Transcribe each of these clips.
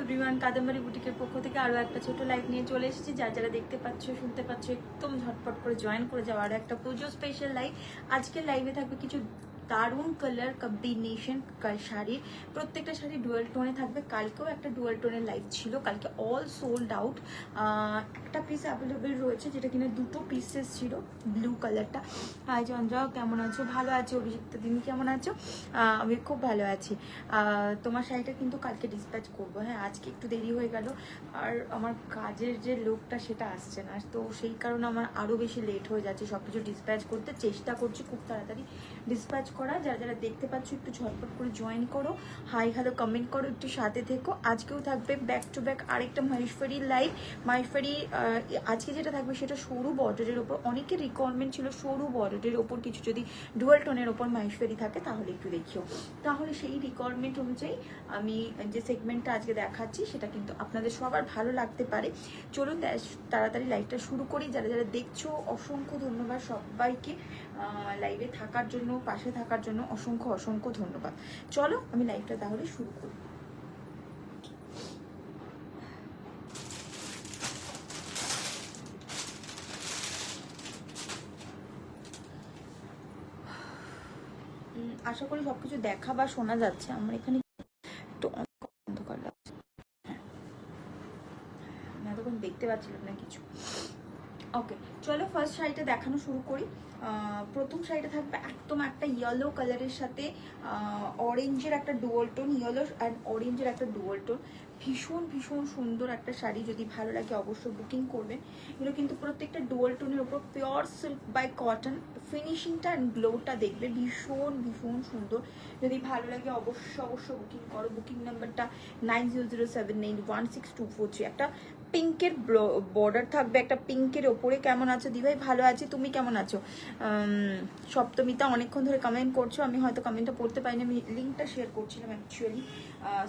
Everyone, Kadambari বুটিকের পক্ষ থেকে আরও একটা ছোট লাইভ নিয়ে চলে এসেছি। যারা দেখতে পাচ্ছ শুনতে পাচ্ছ একদম ঝটপট করে জয়েন করে যাওয়া আরও একটা পুজো স্পেশাল লাইভ। আজকের লাইভে থাকবে কিছু দারুণ কালার কম্বিনেশন শাড়ির, প্রত্যেকটা শাড়ি ডুয়াল টোনে থাকবে। কালকেও একটা ডুয়াল টোনের লাইভ ছিল, কালকে অল সোল্ড আউট। একটা পিস অ্যাভেলেবেল রয়েছে যেটা কিনা দুটো পিসেস ছিল, ব্লু কালারটা। হাই চন্দ্রা, কেমন আছো? ভালো আছো। অভিষিক্ত দিদি কেমন আছো? আমি খুব ভালো আছি। তোমার শাড়িটা কিন্তু কালকে ডিসপ্যাচ করবো, হ্যাঁ আজকে একটু দেরি হয়ে গেল, আর আমার কাজের যে লোকটা সেটা আসছে না, তো সেই কারণে আমার আরও বেশি লেট হয়ে যাচ্ছে সব কিছু ডিসপ্যাচ করতে। চেষ্টা করছি খুব তাড়াতাড়ি ডিসপ্যাচ করা। যারা দেখতে পাচ্ছ একটু ঝটপট করে জয়েন করো, হাই হ্যালো কমেন্ট করো, একটু সাথে থেকো। আজকেও থাকবে ব্যাক টু ব্যাক আরেকটা মহেশ্বরীর লাইভ। মহেশ্বরী আজকে যেটা থাকবে সেটা সরু বর্ডারের ওপর, অনেকের রিকোয়ারমেন্ট ছিল সরু বর্ডারের ওপর কিছু যদি ডুয়াল টোনের ওপর মহেশ্বরী থাকে তাহলে একটু দেখিও। তাহলে সেই রিকোয়ারমেন্ট অনুযায়ী আমি যে সেগমেন্টটা আজকে দেখাচ্ছি সেটা কিন্তু আপনাদের সবার ভালো লাগতে পারে। চলুন তাড়াতাড়ি লাইভটা শুরু করি। যারা দেখছো অসংখ্য ধন্যবাদ সবাইকে, লাইভে থাকার জন্য, পাশে থাকার জন্য অসংখ্য ধন্যবাদ। চলো আমি লাইভটা তাহলে শুরু করি। আশা করি সবকিছু দেখা বা শোনা যাচ্ছে। আমার এখানে একটু অন্ধকার লাগছে, আমি এতক্ষণ দেখতে পাচ্ছিলাম না কিছু। ওকে, চলো ফার্স্ট শাড়িটা দেখানো শুরু করি। প্রথম শাড়িটা থাকবে একদম একটা ইয়েলো কালারের সাথে অরেঞ্জের একটা ডুয়াল টোন, ইয়েলো অ্যান্ড অরেঞ্জের একটা ডুয়াল টোন। ভীষণ সুন্দর একটা শাড়ি, যদি ভালো লাগে অবশ্যই বুকিং করবেন। এগুলো কিন্তু প্রত্যেকটা ডুয়াল টোনের ওপর পিওর সিল্ক বাই কটন। ফিনিশিংটা অ্যান্ড গ্লোটা দেখবে ভীষণ সুন্দর। যদি ভালো লাগে অবশ্যই বুকিং করো। বুকিং নাম্বারটা 9007916243। একটা পিঙ্কের বর্ডার থাকবে, একটা পিঙ্কের ওপরে। কেমন আছো দিভাই? ভালো আছি, তুমি কেমন আছো? সপ্তমিতা অনেকক্ষণ ধরে কমেন্ট করছো, আমি হয়তো কমেন্টটা পড়তে পারিনি, আমি লিঙ্কটা শেয়ার করছিলাম অ্যাকচুয়ালি।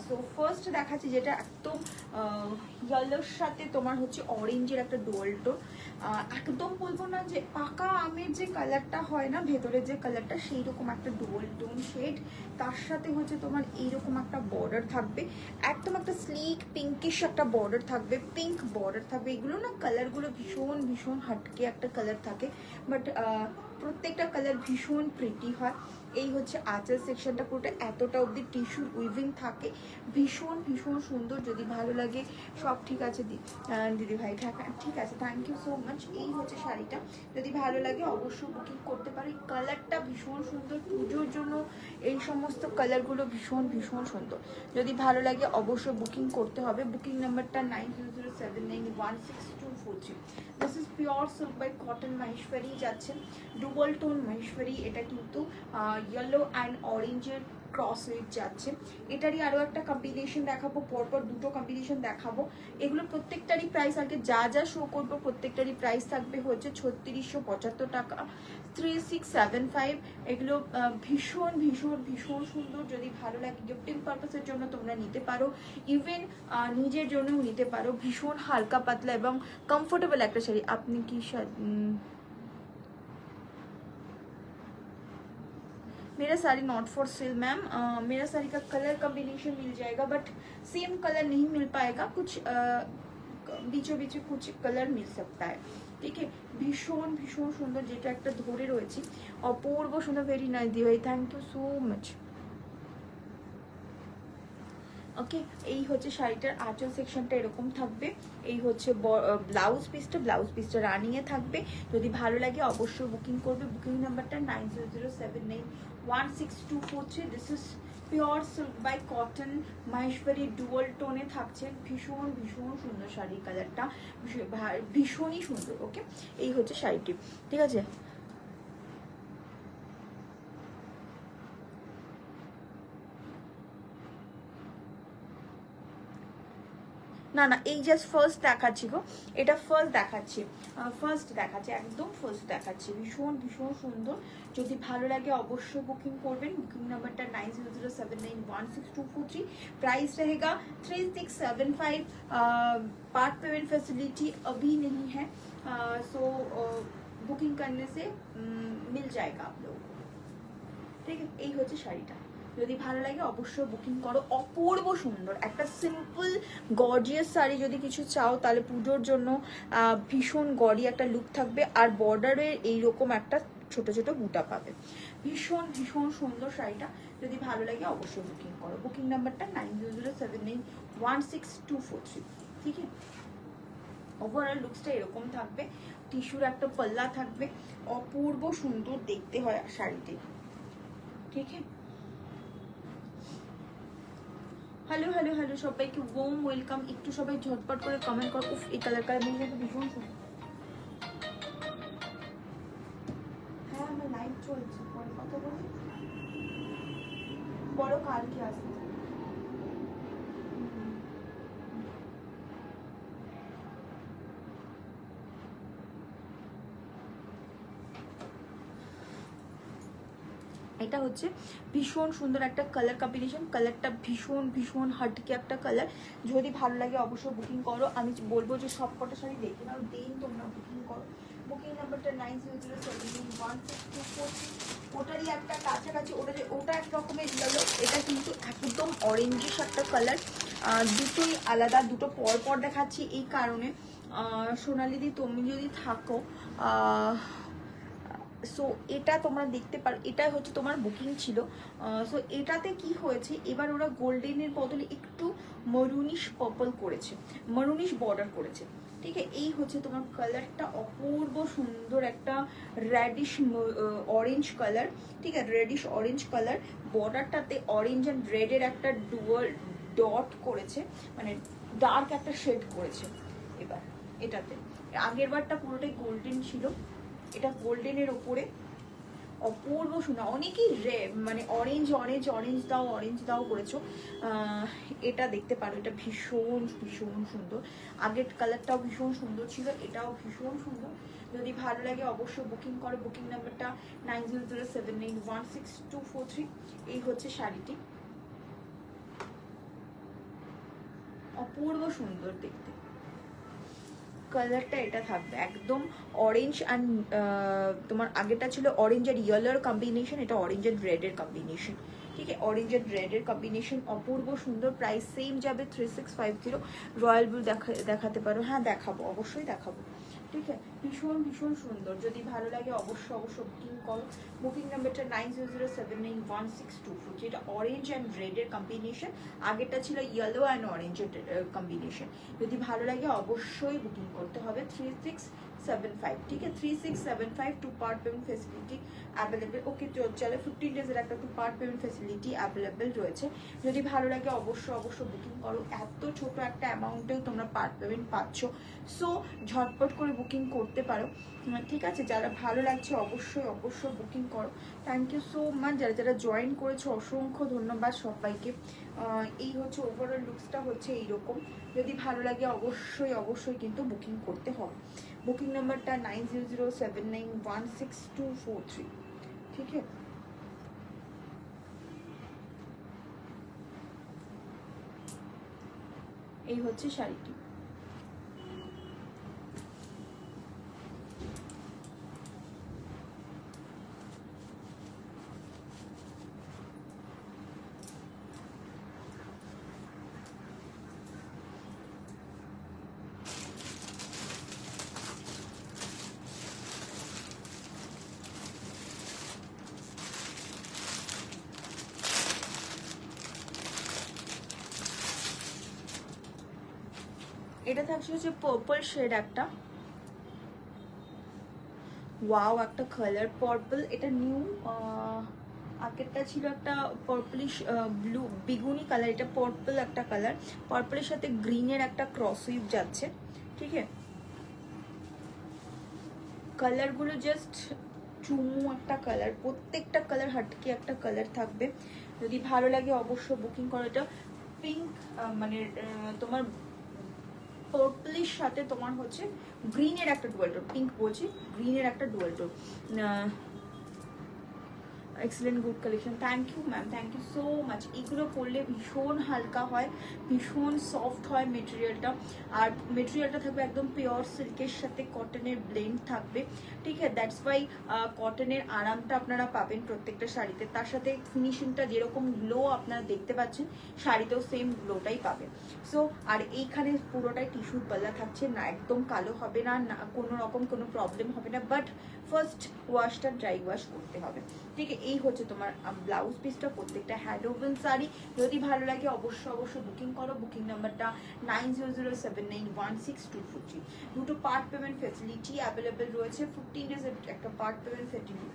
সো ফার্স্ট দেখাচ্ছি যেটা একদম ইয়েলোর সাথে তোমার হচ্ছে অরেঞ্জের একটা ডুয়াল টোন। একদম বলবো না যে পাকা আমের যে কালারটা হয় না, ভেতরের যে কালারটা, সেই রকম একটা ডুয়াল টোন শেড। তার সাথে হচ্ছে তোমার এইরকম একটা বর্ডার থাকবে, একদম একটা স্লিক পিঙ্কিশ একটা বর্ডার থাকবে, পিঙ্ক বর্ডার থাকবে। এগুলো না কালারগুলো ভীষণ হাটকে একটা কালার থাকে, বাট প্রত্যেকটা কালার ভীষণ প্রিটি হয়। এই হচ্ছে আঁচল সেকশনটা, পুরোটা এতটা অবধি টিস্যুর উইভিং থাকে, ভীষণ সুন্দর। যদি ভালো লাগে সব ঠিক আছে দিদি ভাই, ঠিক আছে, থ্যাংক ইউ সো মাচ। এই হচ্ছে শাড়িটা, যদি ভালো লাগে অবশ্যই বুকিং করতে পারি। কালারটা ভীষণ সুন্দর, পুজোর জন্য এই সমস্ত কালারগুলো ভীষণ সুন্দর। যদি ভালো লাগে অবশ্যই বুকিং করতে হবে। বুকিং নাম্বারটা 9007916243। This is pure silk by cotton Maheshwari যাচ্ছে, ডুবল টোন মহেশ্বরী। এটা কিন্তু ইয়েলো অ্যান্ড অরেঞ্জের ক্রস ওয়েট যাচ্ছে। এটারই আরও একটা কম্বিনেশন দেখাবো, পরপর দুটো কম্বিনেশন দেখাবো। এগুলো প্রত্যেকটারই প্রাইস, আগে যা শো করবো প্রত্যেকটারই প্রাইস থাকবে হচ্ছে 3675 টাকা, 3675। এগুলো ভীষণ সুন্দর। যদি ভালো লাগে গিফটিং পারপাসের জন্য তোমরা নিতে পারো, ইভেন নিজের জন্যও নিতে পারো। ভীষণ হালকা পাতলা এবং কমফোর্টেবল একটা শাড়ি। আপনি কি मेरा sari not for sale ma'am, मेरा साड़ी का कलर कॉम्बिनेशन मिल जाएगा, बट सेम कलर नहीं मिल पाएगा, कुछ बीचों बीच कुछ कलर मिल सकता है, ठीक है। भीषण सुंदर, যেটা একটা ধরে রয়েছে অপূর্ব সুন্দর। ভেরি নাইস দি ভাই, থ্যাংক ইউ সো মাচ। ওকে, এই হচ্ছে শাড়িটার আঁচল সেকশনটা এরকম থাকবে। এই হচ্ছে ব্লাউজ পিসটা রানিংয়ে থাকবে। যদি ভালো লাগে অবশ্যই বুকিং করবে। বুকিং নাম্বারটা 9007916243। This is pure silk by cotton Maheshwari dual টোনে থাকছে। ভীষণ সুন্দর শাড়ির কালারটা, ভীষণই সুন্দর। ওকে, এই হচ্ছে শাড়িটি, ঠিক আছে। না এই জাস্ট ফার্স্ট দেখাচ্ছি গো, এটা ফার্স্ট দেখাচ্ছি, একদম ফার্স্ট দেখাচ্ছি। ভীষণ সুন্দর। যদি ভালো লাগে অবশ্যই বুকিং করবেন। বুকিং নাম্বারটা 9007916243। प्राइस रहेगा 3675। पार्ट पेमेंट फैसिलिटी अभी नहीं है, सो बुकिंग करने से मिल जाएगा आप लोगों को, ঠিক আছে। এই হচ্ছে শাড়িটা, যদি ভালো লাগে অবশ্যই বুকিং করো। অপূর্ব সুন্দর একটা সিম্পল গর্জিয়াস শাড়ি যদি কিছু চাও তাহলে পুজোর জন্য ভীষণ গড়ি একটা লুক থাকবে, আর বর্ডারের এইরকম একটা ছোট ছোট বুটা পাবে। ভীষণ ভীষণ সুন্দর শাড়িটা, যদি ভালো লাগে অবশ্যই বুকিং করো। বুকিং নাম্বারটা 9007916243। ঠিক আছে, ওভারঅল লুকসটা এরকম থাকবে, টিস্যুর একটা পাল্লা থাকবে, অপূর্ব সুন্দর দেখতে হয় শাড়িটি। ঠিক আছে, হ্যালো হ্যালো হ্যালো সবাইকে ওয়ার্ম ওয়েলকাম। একটু সবাই ঝটপট করে কমেন্ট করো। উফ, এই কালার ভীষণ সুন্দর। হ্যাঁ, আমার লাইভ চলছে, পরে কথা বলি, বড় কালকে আসবে। এটা হচ্ছে ভীষণ সুন্দর একটা কালার কম্বিনেশন, কালারটা ভীষণ ভীষণ হাটকে একটা কালার। যদি ভালো লাগে অবশ্যই বুকিং করো। আমি বলবো যে সব কটা শাড়ি দেখে নাও, দেন তোমরা বুকিং করো। বুকিং নাম্বারটা 9007916243। ওটারই একটা কাছাকাছি, ওটা এক রকমের ইয়েলো, এটা কিন্তু একদম অরেঞ্জিশ একটা কালার। দুটোই আলাদা, দুটো পর পর দেখাচ্ছি এই কারণে। সোনালিদি তুমি যদি থাকো, সো এটা তোমরা দেখতে পারো, এটা হচ্ছে তোমার বুকিং ছিল। সো এটাতে কি হয়েছে, এবার ওরা গোল্ডেনের বদলে একটু মরুনিশ পার্পল করেছে, মরুনিশ বর্ডার করেছে। ঠিক আছে, এই হচ্ছে তোমার কালারটা, অপূর্ব সুন্দর একটা রেডিশ অরেঞ্জ কালার। ঠিক আছে, রেডিশ অরেঞ্জ কালার, বর্ডারটাতে অরেঞ্জ অ্যান্ড রেডের একটা ডুয়াল ডট করেছে, মানে ডার্ক একটা শেড করেছে। এবার এটাতে আগের বারটা পুরোটাই গোল্ডেন ছিল, এটা গোল্ডেনের ওপরে অপূর্ব সুন্দর। অনেকেই মানে অরেঞ্জ অরেঞ্জ অরেঞ্জ দাও করেছো, এটা দেখতে পারো, এটা ভীষণ ভীষণ সুন্দর। আগের কালারটাও ভীষণ সুন্দর ছিল, এটাও ভীষণ সুন্দর। যদি ভালো লাগে অবশ্যই বুকিং করো। বুকিং নাম্বারটা 9007916243। এই হচ্ছে শাড়িটি, অপূর্ব সুন্দর দেখতে। কালারটা এটা থাকবে একদম অরেঞ্জ অ্যান্ড তোমার আগেটা ছিল অরেঞ্জ আর ইয়েলোর কম্বিনেশন, এটা অরেঞ্জ অ্যান্ড রেডের কম্বিনেশন। ঠিক আছে, অরেঞ্জ অ্যান্ড রেডের কম্বিনেশন, অপূর্ব সুন্দর। প্রাইস সেম যাবে 3650। রয়্যাল ব্লু দেখাতে পারো, হ্যাঁ দেখাবো, অবশ্যই দেখাবো। ঠিক আছে, ভীষণ ভীষণ সুন্দর। যদি ভালো লাগে অবশ্যই বুকিং করো। বুকিং নাম্বারটা 9007916243। যেটা অরেঞ্জ অ্যান্ড রেডের কম্বিনেশন, আগেরটা ছিল ইয়েলো অ্যান্ড অরেঞ্জের কম্বিনেশন। যদি ভালো লাগে অবশ্যই বুকিং করতে হবে। 3675। ঠিক আছে, 3675 two part payment facility available. Okay, চলে 15 ডেজের একটা two part payment facility available রয়েছে। যদি ভালো লাগে অবশ্যই বুকিং করো। এত ছোট একটা অ্যামাউন্টেও তোমরা পার্ট পেমেন্ট পাচ্ছ, সো ঝটপট করে বুকিং করতে পারো। ঠিক আছে, যারা ভালো লাগছে অবশ্যই বুকিং করো। থ্যাংক ইউ সো মাচ যারা যারা জয়েন করেছো, অসংখ্য ধন্যবাদ সবাইকে। এই হচ্ছে ওভারঅল লুকসটা হচ্ছে এইরকম। যদি ভালো লাগে অবশ্যই কিন্তু বুকিং করতে হবে। বুকিং নাম্বারটা 9007916243। ঠিক আছে, এই হচ্ছে শাড়িটি। এটা থাকছে হচ্ছে পার্পল শেড একটা, ওয়াও একটা কালার পার্পল, এটা নিউ। আগেরটা ছিল একটা পার্পলিশ ব্লু বেগুনি কালার, এটা পার্পল একটা কালার, পার্পলের সাথে গ্রিনের একটা ক্রস উইভ যাচ্ছে। ঠিক আছে, কালারগুলো জাস্ট চুমু একটা কালার, প্রত্যেকটা কালার হাটকে একটা কালার থাকবে। যদি ভালো লাগে অবশ্যই বুকিং করো। এটা পিঙ্ক, মানে তোমার পার্পলের সাথে তোমার হচ্ছে গ্রিনের একটা ডুয়াল টোন, পিঙ্ক বলছি, গ্রিনের একটা dual tone. Excellent good collection, thank you ma'am, thank you so much. এগুলো পরলে ভীষণ হালকা হয়, ভীষণ সফট হয় মেটেরিয়ালটা, আর মেটেরিয়ালটা থাকবে একদম পিওর সিল্কের সাথে কটনের ব্লেন্ড থাকবে, ঠিক আছে। দ্যাটস ওয়াই কটনের আরামটা আপনারা পাবেন প্রত্যেকটা শাড়িতে, তার সাথে ফিনিশিংটা যেরকম গ্লো আপনারা দেখতে পাচ্ছেন শাড়িতেও সেম গ্লোটাই পাবেন। সো আর এইখানে পুরোটাই টিস্যুর পাল্লা থাকছে না, একদম কালো হবে না, না কোনো রকম কোনো প্রবলেম হবে না, বাট ফার্স্ট ওয়াশটা ড্রাই ওয়াশ করতে হবে, ঠিক আছে। এই হচ্ছে তোমার ব্লাউজ পিসটা, প্রত্যেকটা হ্যান্ড ওভেন শাড়ি। যদি ভালো লাগে অবশ্যই বুকিং করো। বুকিং নাম্বারটা 9007916243। দুটো পার্ট পেমেন্ট ফেসিলিটি অ্যাভেলেবেল রয়েছে, 15 ডেজের একটা পার্ট পেমেন্ট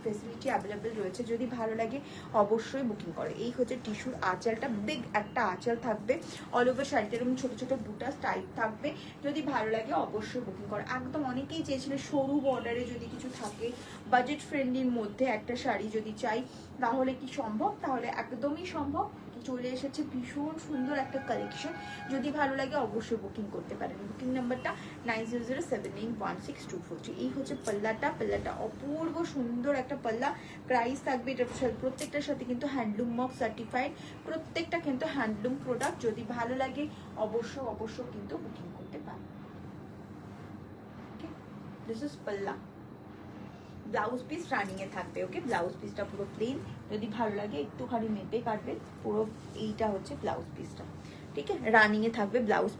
ফেসিলিটি অ্যাভেলেবেল রয়েছে। যদি ভালো লাগে অবশ্যই বুকিং করো। এই হচ্ছে টিস্যুর আঁচলটা, বিগ একটা আঁচল থাকবে, অল ওভার শাড়িটা এরকম ছোটো ছোটো বুটা টাইপ থাকবে। যদি ভালো লাগে অবশ্যই বুকিং করো। একদম অনেকেই চেয়েছিল সরু বর্ডারে যদি কিছু থাকে, বাজেট ফ্রেন্ডলির মধ্যে একটা শাড়ি যদি চাই তাহলে কি সম্ভব, তাহলে একদমই সম্ভব। চলে এসেছে ভীষণ সুন্দর একটা কালেকশন, যদি ভালো লাগে অবশ্যই বুকিং করতে পারেন। বুকিং নাম্বারটা 9007916243। এই হচ্ছে পাল্লাটা, পাল্লাটা অপূর্ব সুন্দর একটা পাল্লা। প্রাইস থাকবে এটা প্রত্যেকটার সাথে কিন্তু হ্যান্ডলুম মার্ক সার্টিফাইড, প্রত্যেকটা কিন্তু হ্যান্ডলুম প্রোডাক্ট। যদি ভালো লাগে অবশ্যই কিন্তু বুকিং করতে পারেন। ওকে, দিস ইজ পাল্লা। ব্লাউজ পিস রানিং এ থাকবে, ওকে। ব্লাউজ পিসটা পুরো প্লেন, যদি ভালো লাগে একটুখানি মেপে কাটবে। পুরো এইটা হচ্ছে ব্লাউজ পিসটা, ঠিক আছে। রানিং এ থাকবে ব্লাউজ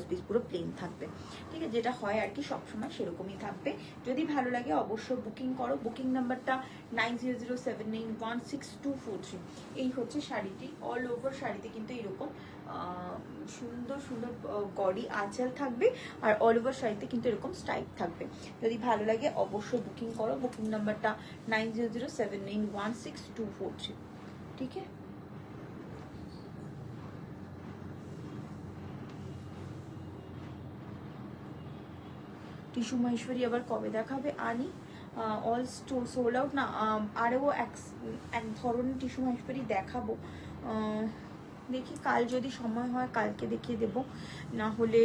পিস পুরো প্লেন থাকবে, ঠিক আছে। যেটা হয় আর কি সবসময় সেরকমই থাকবে। যদি ভালো লাগে অবশ্যই বুকিং করো। বুকিং নাম্বারটা 9007916243। এই হচ্ছে শাড়িটি, অল ওভার শাড়িতে কিন্তু এরকম সুন্দর সুন্দর গড়ি আঁচল থাকবে, আর অল ওভার শাড়িতে কিন্তু এরকম স্টাইপ থাকবে। যদি ভালো লাগে অবশ্যই বুকিং করো। বুকিং নাম্বারটা 9007916243, ঠিক আছে। টিস্যু মহেশ্বরী আবার কবে দেখাবে আনি? অল সোল্ড আউট না, আরও এক ধরনের টিস্যু মহেশ্বরী দেখাবো। দেখি কাল যদি সময় হয় কালকে দেখিয়ে দেব, না হলে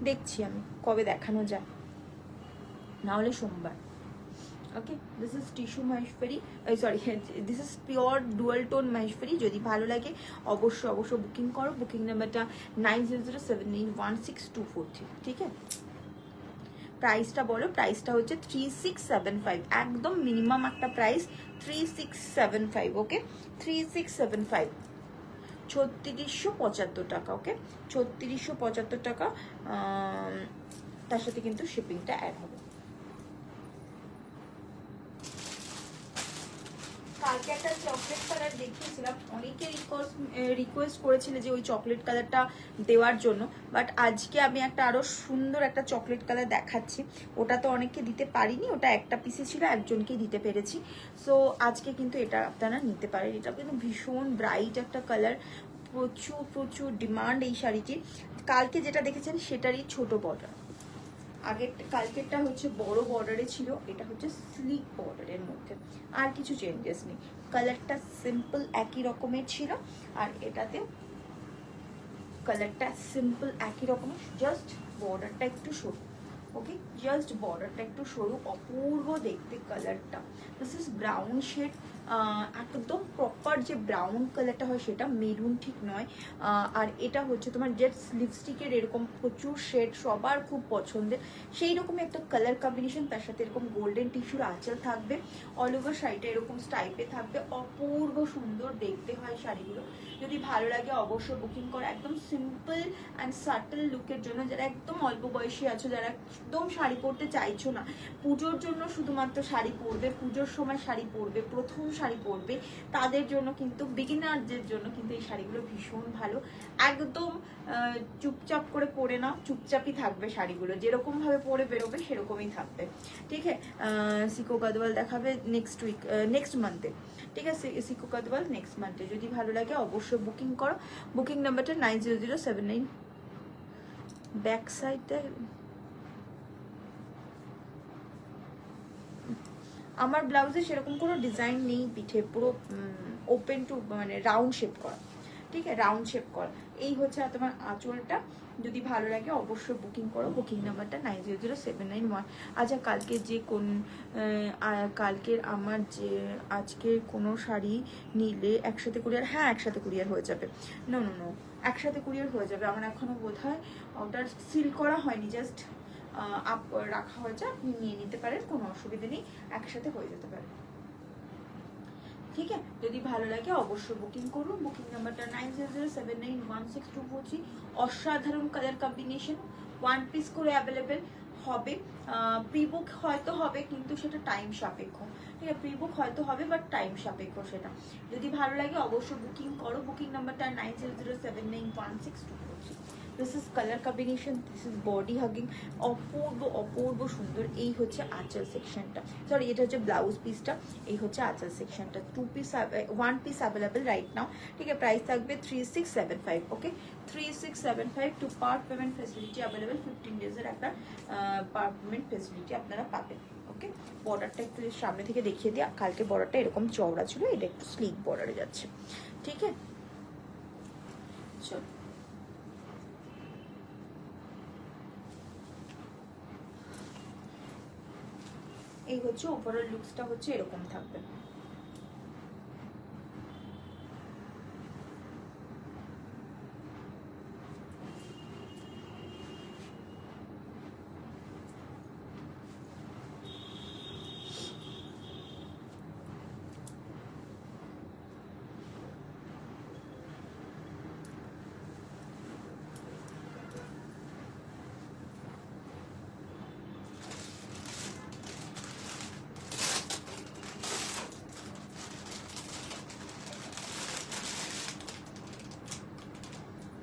দেখছি আমি কবে দেখানো যায়, না হলে সোমবার। Okay, this is tissue Maheshwari, sorry this is pure dual tone Maheshwari. যদি ভালো লাগে অবশ্যই বুকিং করো। বুকিং নাম্বারটা 9007916243, ঠিক আছে। প্রাইসটা বলো, প্রাইসটা হচ্ছে 3675, একদম মিনিমাম একটা প্রাইস 3675, ওকে 3675, 3675 টাকা, ওকে 3675 টাকা। তার সাথে কিন্তু শিপিংটা অ্যাড হবে। কালকে একটা চকলেট কালার দেখিয়েছিলাম, অনেকে রিকোয়েস্ট করেছিল যে ওই চকলেট কালারটা দেওয়ার জন্য, বাট আজকে আমি একটা আরো সুন্দর একটা চকলেট কালার দেখাচ্ছি। ওটা তো অনেককে দিতে পারিনি, ওটা একটা পিসে ছিল, একজনকেই দিতে পেরেছি। সো আজকে কিন্তু এটা আপনারা নিতে পারেন। এটা কিন্তু ভীষণ ব্রাইট একটা কালার, প্রচুর ডিমান্ড এই শাড়িটির। কালকে যেটা দেখেছেন সেটারই ছোট বর্ডার, কালকেরটা হচ্ছে বড় বর্ডারে ছিল, এটা হচ্ছে স্লিক বর্ডারের মধ্যে, আর কিছু চেঞ্জেস নেই। কালারটা সিম্পল একই রকমের ছিল, আর এটাতে কালারটা সিম্পল একই রকমের, জাস্ট বর্ডারটা একটু সরু, ওকে জাস্ট বর্ডারটা একটু সরু, অপূর্ব দেখতে কালারটা। দিস ইজ ব্রাউন শেড, একদম প্রপার যে ব্রাউন কালারটা হয় সেটা, মেরুন ঠিক নয়। আর এটা হচ্ছে তোমার জেট লিপস্টিকের এরকম প্রচুর শেড, সবার খুব পছন্দের সেই রকমই একটা কালার কম্বিনেশন। তার সাথে এরকম গোল্ডেন টিস্যুর আঁচল থাকবে, অল ওভার শাড়িটা এরকম স্টাইপে থাকবে, অপূর্ব সুন্দর দেখতে হয় শাড়িগুলো। যদি ভালো লাগে অবশ্যই বুকিং করো। একদম সিম্পল অ্যান্ড সাটল লুকের জন্য, যারা একদম অল্প বয়সী আছো, যারা একদম শাড়ি পরতে চাইছো না, পুজোর জন্য শুধুমাত্র শাড়ি পরবে, পুজোর সময় শাড়ি পরবে, প্রথম শাড়ি পরবে, তাদের জন্য কিন্তু, বিগিনারদের জন্য কিন্তু এই শাড়িগুলো ভীষণ ভালো। একদম চুপচাপ করে পরে না, চুপচাপই থাকবে শাড়িগুলো, যেরকম ভাবে পরে বেরোবে সেরকমই থাকবে, ঠিক আছে। সিকো গাদওয়াল দেখাবে নেক্সট মান্থে, ঠিক আছে। সিকো গাদওয়াল নেক্সট মান্থে। যদি ভালো লাগে অবশ্যই বুকিং করো। বুকিং নাম্বারটা 900791। ব্যাক সাইডটা আমার ব্লাউজে সেরকম কোনো ডিজাইন নেই পিঠে, পুরো ওপেন টু মানে রাউন্ড শেপ করা, ঠিক আছে, রাউন্ড শেপ করা। এই হচ্ছে তোমার আঁচলটা। যদি ভালো লাগে অবশ্যই বুকিং করো, বুকিং নাম্বারটা 900791। আচ্ছা, কালকে যে কালকের আমার যে আজকের কোনো শাড়ি নিলে একসাথে কুরিয়ার? হ্যাঁ, একসাথে কুরিয়ার হয়ে যাবে। নো নো নো, একসাথে কুরিয়ার হয়ে যাবে। আমার এখনো বোধ হয় ওটার সিল করা হয়নি, জাস্ট আপ রাখা হয়েছে, আপনি নিয়ে নিতে পারেন, কোনো অসুবিধা নেই, একসাথে হয়ে যেতে পারে। ঠিক আছে, যদি ভালো লাগে অবশ্যই বুকিং করুন। বুকিং নাম্বারটা 9007916243। অসাধারণ কালার কম্বিনেশন, 1 পিস করে অ্যাভেলেবেল হবে। প্রি বুক হয়তো হবে, কিন্তু সেটা টাইম সাপেক্ষ। ঠিক আছে, প্রি বুক হয়তো হবে, বাট টাইম সাপেক্ষ সেটা। যদি ভালো লাগে অবশ্যই বুকিং করো। বুকিং নাম্বারটা 9007916243। This is colour combination, this is body hugging, অপূর্ব অপূর্ব সুন্দর। এই হচ্ছে আঁচল সেকশনটা, সরি এটা হচ্ছে ব্লাউজ পিসটা, এই হচ্ছে আঁচল সেকশনটা। 1 পিস অ্যাভেলেবেল রাইট নাও। ঠিক আছে, প্রাইস থাকবে 3675। Okay, 3675 two part payment facility available. 15 ডেজের একটা পার্ট পেমেন্ট ফেসিলিটি আপনারা পাবেন। ওকে, বর্ডারটা একটু সামনে থেকে দেখিয়ে দিই। কালকে বর্ডারটা এরকম চওড়া ছিল, এটা একটু স্লিক বর্ডারে যাচ্ছে। ঠিক আছে, চলো এই হচ্ছে ওভারঅল লুকসটা, হচ্ছে এরকম থাকবে।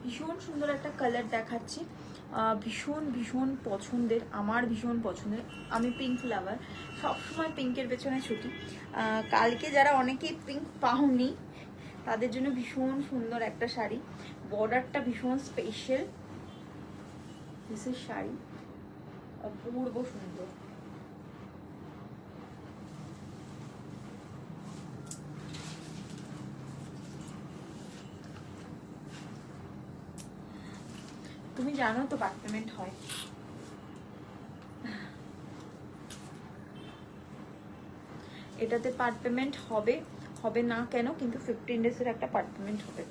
ভীষণ সুন্দর একটা কালার দেখাচ্ছি, ভীষণ ভীষণ পছন্দের, আমার ভীষণ পছন্দের। আমি পিঙ্ক লাভার, সবসময় পিঙ্কের পেছনে ছুটি। কালকে যারা অনেকেই পিঙ্ক পাওনি তাদের জন্য ভীষণ সুন্দর একটা শাড়ি, বর্ডারটা ভীষণ স্পেশাল। দিস ইজ শাড়ি, অপূর্ব সুন্দর। তুমি জানো তো পার্ট পেমেন্ট হয়। এটাতে পার্ট পেমেন্ট হবে, হবে না কেন, কিন্তু 15 ডেজের একটা পার্ট পেমেন্ট হবে।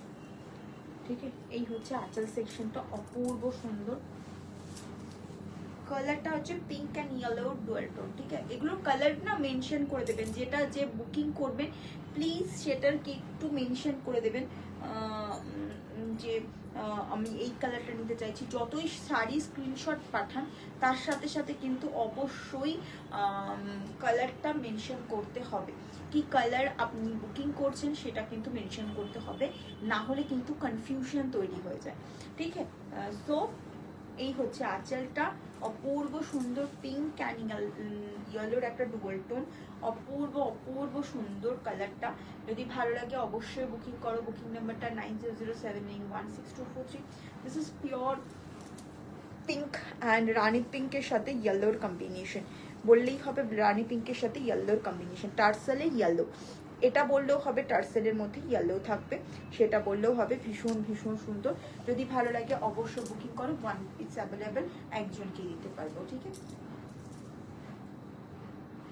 ঠিক আছে, এই হচ্ছে আঁচল সেকশনটা, অপূর্ব সুন্দর। কালারটা হচ্ছে pink and yellow dual tone. ঠিক আছে, এগুলো কালার না মেনশন করে দেবেন, যেটা যে বুকিং করবেন প্লিজ সেটার কি একটু মেনশন করে দেবেন যে আমি এই কালারটা নিতে চাইছি। যতই শাড়ি স্ক্রিনশট পাঠান তার সাথে সাথে কিন্তু অবশ্যই কালারটা মেনশন করতে হবে। কি কালার আপনি বুকিং করছেন সেটা কিন্তু মেনশন করতে হবে, না হলে কিন্তু কনফিউশন তৈরি হয়ে যায়। ঠিক আছে, সো এই হচ্ছে আঁচলটা, অপূর্ব সুন্দর পিঙ্ক অ্যান্ড ইয়েলোর একটা ডুয়াল টোন, অপূর্ব অপূর্ব সুন্দর কালারটা। যদি ভালো লাগে অবশ্যই বুকিং করো। বুকিং নাম্বারটা 9007916243। This is pure pink and রানি পিঙ্কের সাথে ইয়েলোর কম্বিনেশন, বললেই হবে রানি পিঙ্কের সাথে ইয়েলোর কম্বিনেশন, টার্সেলে ইয়েলো। এটা বললেও হবে টার্সেলের মধ্যে ইয়েলো থাকবে, সেটা বললেও হবে। ভীষণ ভীষণ সুন্দর। যদি ভালো লাগে অবশ্যই বুকিং করো, 1 পিস অ্যাভেলেবেল, একজনকে দিতে পারবো। ঠিক আছে,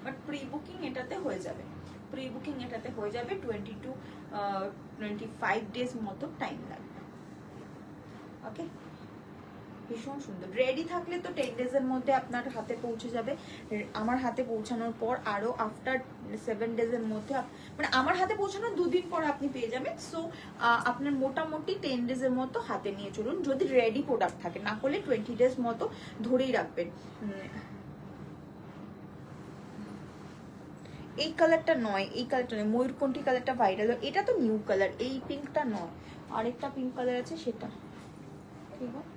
বাট প্রি বুকিং এটাতে হয়ে যাবে, প্রি বুকিং এটাতে হয়ে যাবে। 20 to 25 ডেজ মতো টাইম লাগবে। ওকে, ভীষণ সুন্দর। রেডি থাকলে তো 10 ডেজের মধ্যে আপনার হাতে পৌঁছে যাবে। আমার হাতে পৌঁছানোর পর আরও আফটার 7 ডেজের মধ্যে, মানে আমার হাতে পৌঁছানোর 2 দিন পর আপনি পেয়ে যাবেন। সো আপনার মোটামুটি 10 ডেজের মতো হাতে নিয়ে চলুন, যদি রেডি প্রোডাক্ট থাকে, না হলে 20 ডেজ মতো ধরেই রাখবেন। এই কালারটা নয়, এই কালারটা নয়, ময়ূরকণ্ঠী কালারটা ভাইরাল, এটা তো নিউ কালার, এই পিঙ্কটা নয়, আরেকটা পিঙ্ক কালার আছে সেটা। ঠিক আছে,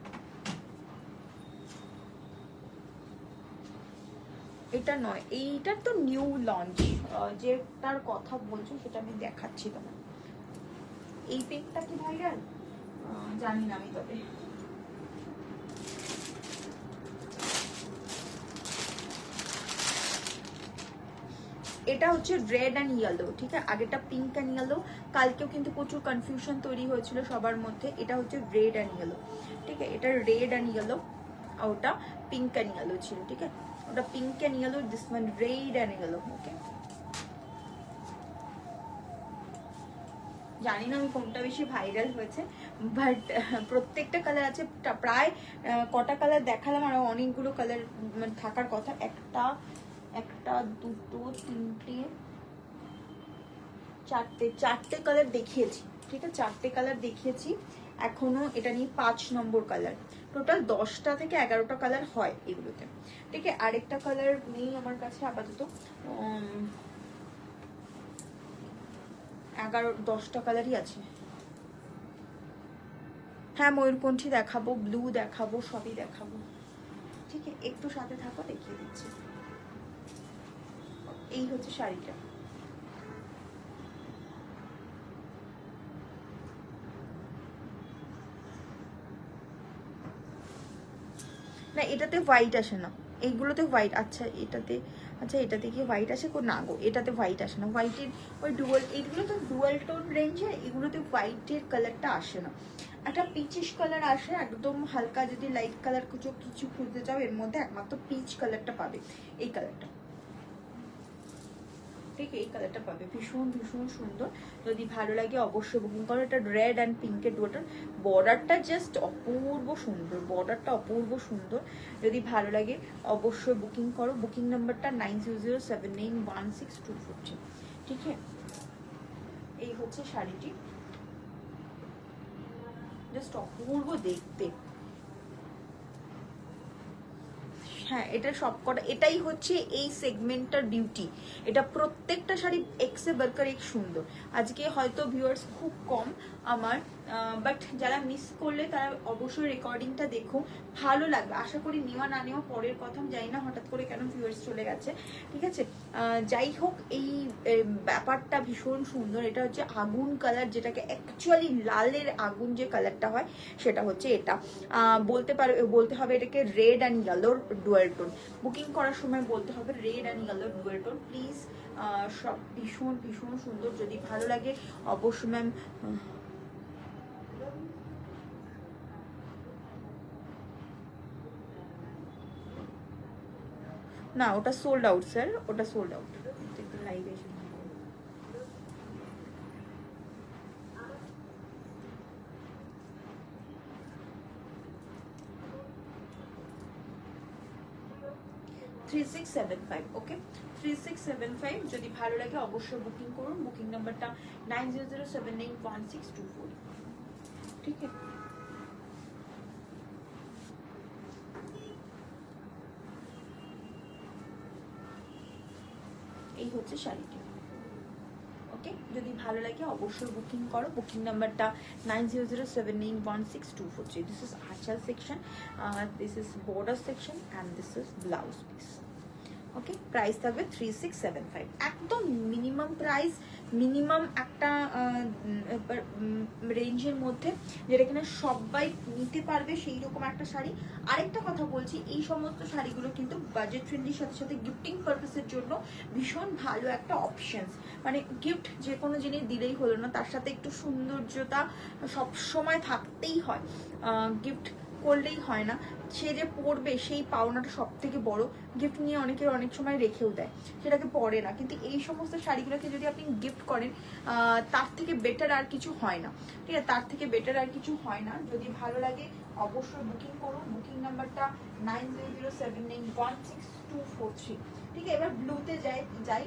এটা নয়, এইটার তো নিউ লঞ্চ, যেটার কথা বলছো সেটা আমি দেখাচ্ছি তোমার। এই পিঙ্কটা কি ভাইরাল জানি না আমি, তবে এটা হচ্ছে রেড অ্যান্ড ইয়েলো, ঠিক আছে, আগেটা পিঙ্ক অ্যান্ড ইয়েলো। কালকেও কিন্তু প্রচুর কনফিউশন তৈরি হয়েছিল সবার মধ্যে। এটা হচ্ছে রেড অ্যান্ড ইয়েলো, ঠিক আছে, এটা রেড অ্যান্ড ইয়েলো, আর ওটা পিঙ্ক অ্যান্ড ইয়েলো ছিল, ঠিক আছে, ওটা pink and yellow, this one red and yellow. Okay, জানি না আমি কোনটা বেশি ভাইরাল হয়েছে, বাট প্রত্যেকটা কালার আছে, প্রায় কটা কালার দেখালাম, আর অনেকগুলো কালার মানে থাকার কথা। একটা দুটো তিনটে চারটে কালার দেখিয়েছি, ঠিক আছে, চারটে কালার দেখিয়েছি, এখনো এটা নিয়ে 5 নম্বর কালার। টোটাল 10টা থেকে 11টা কালার হয় এগুলোতে, ঠিক আছে। আরেকটা কালার নেই আমার কাছে আপাতত, 10টা কালারই আছে। হ্যাঁ, ময়ূরকণ্ঠী দেখাবো, ব্লু দেখাবো, সবই দেখাবো, ঠিক আছে, একটু সাথে থাকো, দেখিয়ে দিচ্ছি। এই হচ্ছে শাড়িটা, না এটাতে হোয়াইট আসে না, এইগুলোতে হোয়াইট, আচ্ছা এটাতে কি হোয়াইট আসে? না গো, এটাতে হোয়াইট আসে না, হোয়াইটের ওই ডুয়াল, এইগুলো তো ডুয়াল টোন রেঞ্জে, এগুলোতে হোয়াইটের কালারটা আসে না, একটা পিচিশ কালার আসে, একদম হালকা। যদি লাইট কালার কিছু খুঁজতে চাও এর মধ্যে একমাত্র পিচ কালারটা পাবে, এই কালারটা, ঠিক, এই কালারটা পাবে, ভীষণ ভীষণ সুন্দর। যদি ভালো লাগে অবশ্যই বুকিং করো। এটা রেড অ্যান্ড পিঙ্কের ডুয়াটার, বর্ডারটা জাস্ট অপূর্ব সুন্দর, বর্ডারটা অপূর্ব সুন্দর। যদি ভালো লাগে অবশ্যই বুকিং করো। বুকিং নাম্বারটা 9007916243, ঠিক আছে। এই হচ্ছে শাড়িটি, জাস্ট অপূর্ব দেখতে। হ্যাঁ, এটা সবকটা, এটাই হচ্ছে এই সেগমেন্টটার বিউটি। এটা প্রত্যেকটা শাড়ি এক্সে বার্কার এক সুন্দর। আজকে হয়তো ভিউয়ার্স খুব কম আমার, বাট যারা মিস করলে তারা অবশ্যই রেকর্ডিংটা দেখো, ভালো লাগবে আশা করি। নেওয়া না নেওয়া পরের কথা, আমি জানি না হঠাৎ করে কেন ভিউয়ার্স চলে গেছে, ঠিক আছে। যাই হোক, এই ব্যাপারটা ভীষণ সুন্দর। এটা হচ্ছে আগুন কালার, যেটাকে অ্যাকচুয়ালি লালের আগুন যে কালারটা হয় সেটা হচ্ছে এটা। বলতে হবে এটাকে রেড অ্যান্ড ইয়েলোর ডুয়াল টোন। বুকিং করার সময় বলতে হবে রেড অ্যান্ড ইয়েলোর ডুয়াল টোন প্লিজ। সব ভীষণ ভীষণ সুন্দর। যদি ভালো লাগে অবশ্যই ম্যাম, না ওটা সোল্ড আউট স্যার, ওটা সোল্ড আউট। লাইভ এসে 3675, ওকে, 3675। যদি ভালো লাগে অবশ্যই বুকিং করুন। বুকিং নাম্বারটা 9007916243, ঠিক আছে। এই হচ্ছে শাড়িটি, ওকে। যদি ভালো লাগে অবশ্যই বুকিং করো। বুকিং নাম্বারটা 9007916243। দিস ইজ আঁচল section, this is border section, and this is blouse piece, okay. Price থাকবে 3675, একদম মিনিমাম প্রাইস, মিনিমাম একটা রেঞ্জের মধ্যে, যেটা কিনা সবাই নিতে পারবে সেই রকম একটা শাড়ি। আরেকটা কথা বলছি, এই সমস্ত শাড়িগুলো কিন্তু বাজেট ফ্রেন্ডলির সাথে সাথে গিফটিং পারপাসের জন্য ভীষণ ভালো একটা অপশনস। মানে গিফট যে কোনো জিনিস দিলেই হলো না, তার সাথে একটু সৌন্দর্যতা সবসময় থাকতেই হয়, গিফট করলেই হয় না। সে যে পরবে সেই পাওনাটা সব থেকে বড়। গিফট নিয়ে অনেকের অনেক সময় রেখেও দেয়, সেটাকে পরে না, কিন্তু এই সমস্ত শাড়িগুলোকে যদি আপনি গিফট করেন তার থেকে বেটার আর কিছু হয় না, ঠিক আছে, তার থেকে বেটার আর কিছু হয় না। যদি ভালো লাগে অবশ্যই বুকিং করুন। বুকিং নাম্বারটা 9007916243, ঠিক আছে। এবার ব্লুতে যাই ব্লুতে যাই।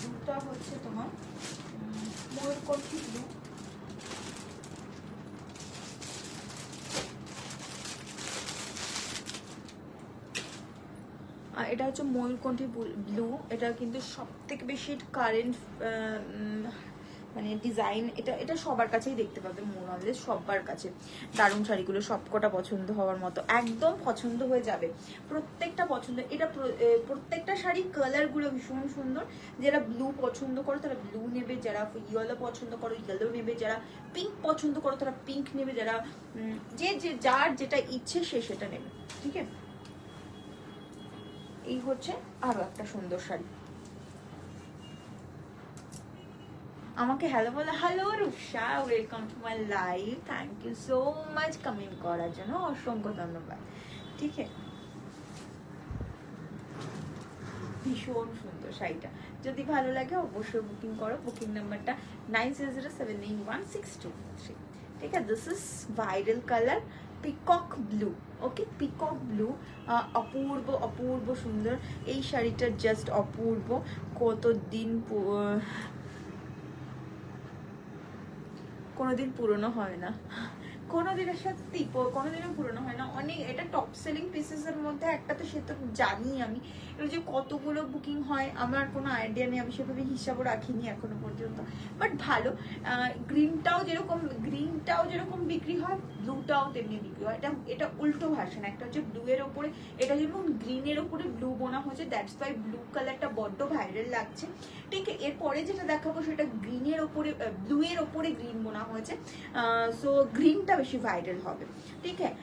ব্লুটা হচ্ছে তোমার ময়ূরকণ্ঠী ব্লু, এটা হচ্ছে ময়ূরকণ্ঠী ব্লু। এটা কিন্তু সব থেকে বেশি কারেন্ট মানে ডিজাইন, এটা এটা সবার কাছেই দেখতে পাবে, মোনালে সবার কাছে দারুণ শাড়িগুলো, সবকটা পছন্দ হওয়ার মতো, একদম পছন্দ হয়ে যাবে, প্রত্যেকটা পছন্দ। এটা প্রত্যেকটা শাড়ি কালারগুলো ভীষণ সুন্দর। যারা ব্লু পছন্দ করো তারা ব্লু নেবে, যারা ইয়েলো পছন্দ করো ইয়েলো নেবে, যারা পিঙ্ক পছন্দ করো তারা পিঙ্ক নেবে, যারা যে যে যার যেটা ইচ্ছে সে সেটা নেবে, ঠিক আছে। এই হচ্ছে আরো একটা সুন্দর শাড়ি। আমাকে হ্যালো বলে, hello Rupsa, welcome to my live, thank you so much comment করার জন্য, অসংখ্য ধন্যবাদ, ঠিক আছে। ভীষণ সুন্দর শাড়িটা, যদি ভালো লাগে অবশ্যই বুকিং করো। বুকিং নাম্বারটা 9007916243, ঠিক আছে। This is viral colour peacock blue, okay, peacock blue, অপূর্ব অপূর্ব সুন্দর এই শাড়িটা, জাস্ট অপূর্ব। কতদিন কোনোদিন পুরনো হয় না, কোনোদিনের সত্যি কোনোদিনও পুরনো হয় না। অনেক, এটা টপ সেলিং পিসেসের মধ্যে একটা, তো সে তো জানি আমি। এবার যে কতগুলো বুকিং হয় আমার কোনো আইডিয়া নেই, আমি সেভাবে হিসাবও রাখিনি এখনো পর্যন্ত, বাট ভালো। গ্রিনটাও যেরকম বিক্রি হয়, ব্লুটাও তেমনি বিক্রি হয়। এটা এটা উল্টো ভার্সন, একটা হচ্ছে ব্লু এর ওপরে, এটা যেমন গ্রিনের ওপরে ব্লু বোনা হয়েছে, দ্যাটস ওয়াই ব্লু কালারটা বড্ড ভাইরাল লাগছে, ঠিক আছে। এরপরে যেটা দেখাবো সেটা গ্রিনের ওপরে, ব্লু এর ওপরে গ্রিন বোনা হয়েছে, সো গ্রিনটা বেশি ভাইরাল হবে, ঠিক আছে।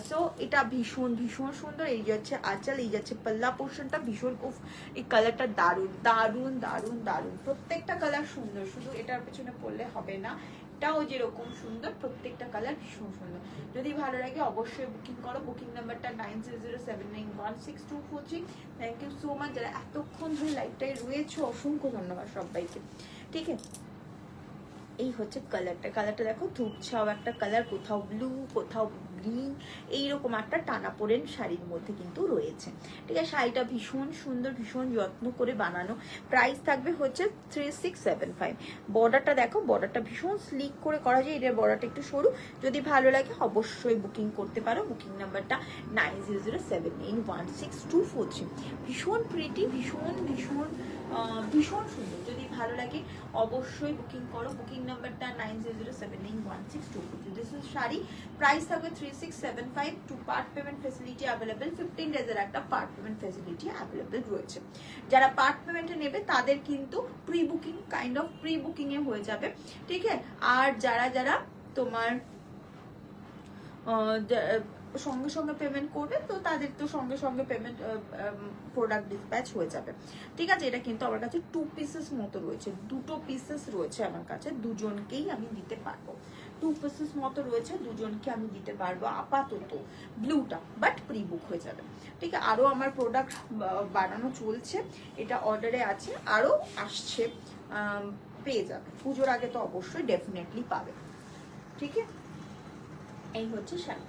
সো এটা ভীষণ ভীষণ সুন্দর। এই যাচ্ছে আঁচল, এই যাচ্ছে পাল্লা পোর্শনটা, ভীষণ উফ, এই কালারটা দারুণ দারুণ দারুণ দারুণ, প্রত্যেকটা কালার সুন্দর, শুধু এটার পেছনে পড়লে হবে না, এটাও যেরকম সুন্দর, প্রত্যেকটা কালার ভীষণ সুন্দর। যদি ভালো লাগে অবশ্যই বুকিং করো। বুকিং নাম্বারটা 9007916243। থ্যাংক ইউ সো মাচ যারা এতক্ষণ ধরে লাইভটাই রয়েছে, অসংখ্য ধন্যবাদ সবাইকে, ঠিক আছে। এই হচ্ছে কালারটা দেখো, ধূপছাও একটা কালার, কোথাও ব্লু কোথাও গ্রিন, এইরকম একটা টানাপোড়েন শাড়ির মধ্যে কিন্তু রয়েছে, ঠিক আছে। শাড়িটা ভীষণ সুন্দর, ভীষণ যত্ন করে বানানো। প্রাইস থাকবে হচ্ছে 3675। বর্ডারটা দেখো, বর্ডারটা ভীষণ স্লিক করে করা যায়, এটার বর্ডারটা একটু সরু। যদি ভালো লাগে অবশ্যই বুকিং করতে পারো। বুকিং নাম্বারটা 9007916243। ভীষণ প্রিটি, ভীষণ ভীষণ ভীষণ সুন্দর। যদি ভালো লাগে অবশ্যই বুকিং করো। বুকিং নাম্বারটা 9007916243। দিস ইজ শাড়ি, প্রাইস থাকবে 3675। Two part payment facility available, 15 ডেজের একটা পার্ট পেমেন্ট ফেসিলিটি অ্যাভেলেবেল রয়েছে। যারা পার্ট পেমেন্টে নেবে তাদের কিন্তু pre booking, kind of pre booking এ হয়ে যাবে, ঠিক আছে। আর যারা যারা তোমার সঙ্গে সঙ্গে পেমেন্ট করবে, তো তাদের তো সঙ্গে সঙ্গে পেমেন্ট, প্রোডাক্ট ডিসপ্যাচ হয়ে যাবে, ঠিক আছে। এটা কিন্তু আমার কাছে 2 পিসেস মতো রয়েছে, 2টো পিসেস রয়েছে আমার কাছে, দুজনকেই আমি দিতে পারবো। 2 পিসেস মতো রয়েছে, দুজনকে আমি দিতে পারবো আপাতত ব্লুটা, বাট প্রি বুক হয়ে যাবে, ঠিক আছে। আরও আমার প্রোডাক্ট বানানো চলছে, এটা অর্ডারে আছে, আরও আসছে, পেয়ে যাবে পুজোর আগে, তো অবশ্যই ডেফিনেটলি পাবে, ঠিক আছে। এই হচ্ছে শাড়ি।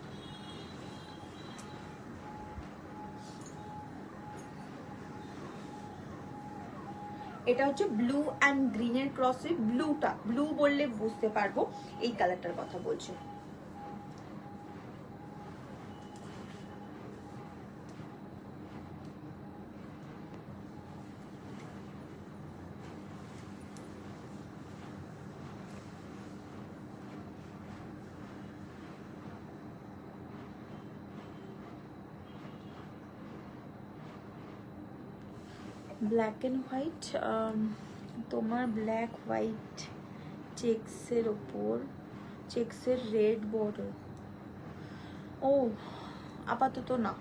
এটা হচ্ছে ব্লু অ্যান্ড গ্রিনের ক্রসে, ব্লুটা, ব্লু বললে বুঝতে পারবো এই কালারটার কথা বলছি। ব্ল্যাক অ্যান্ড হোয়াইট, তোমার ব্ল্যাক হোয়াইট চেক্সের ওপর, চেক্সের রেড বর্ডার, ও আপাতত না,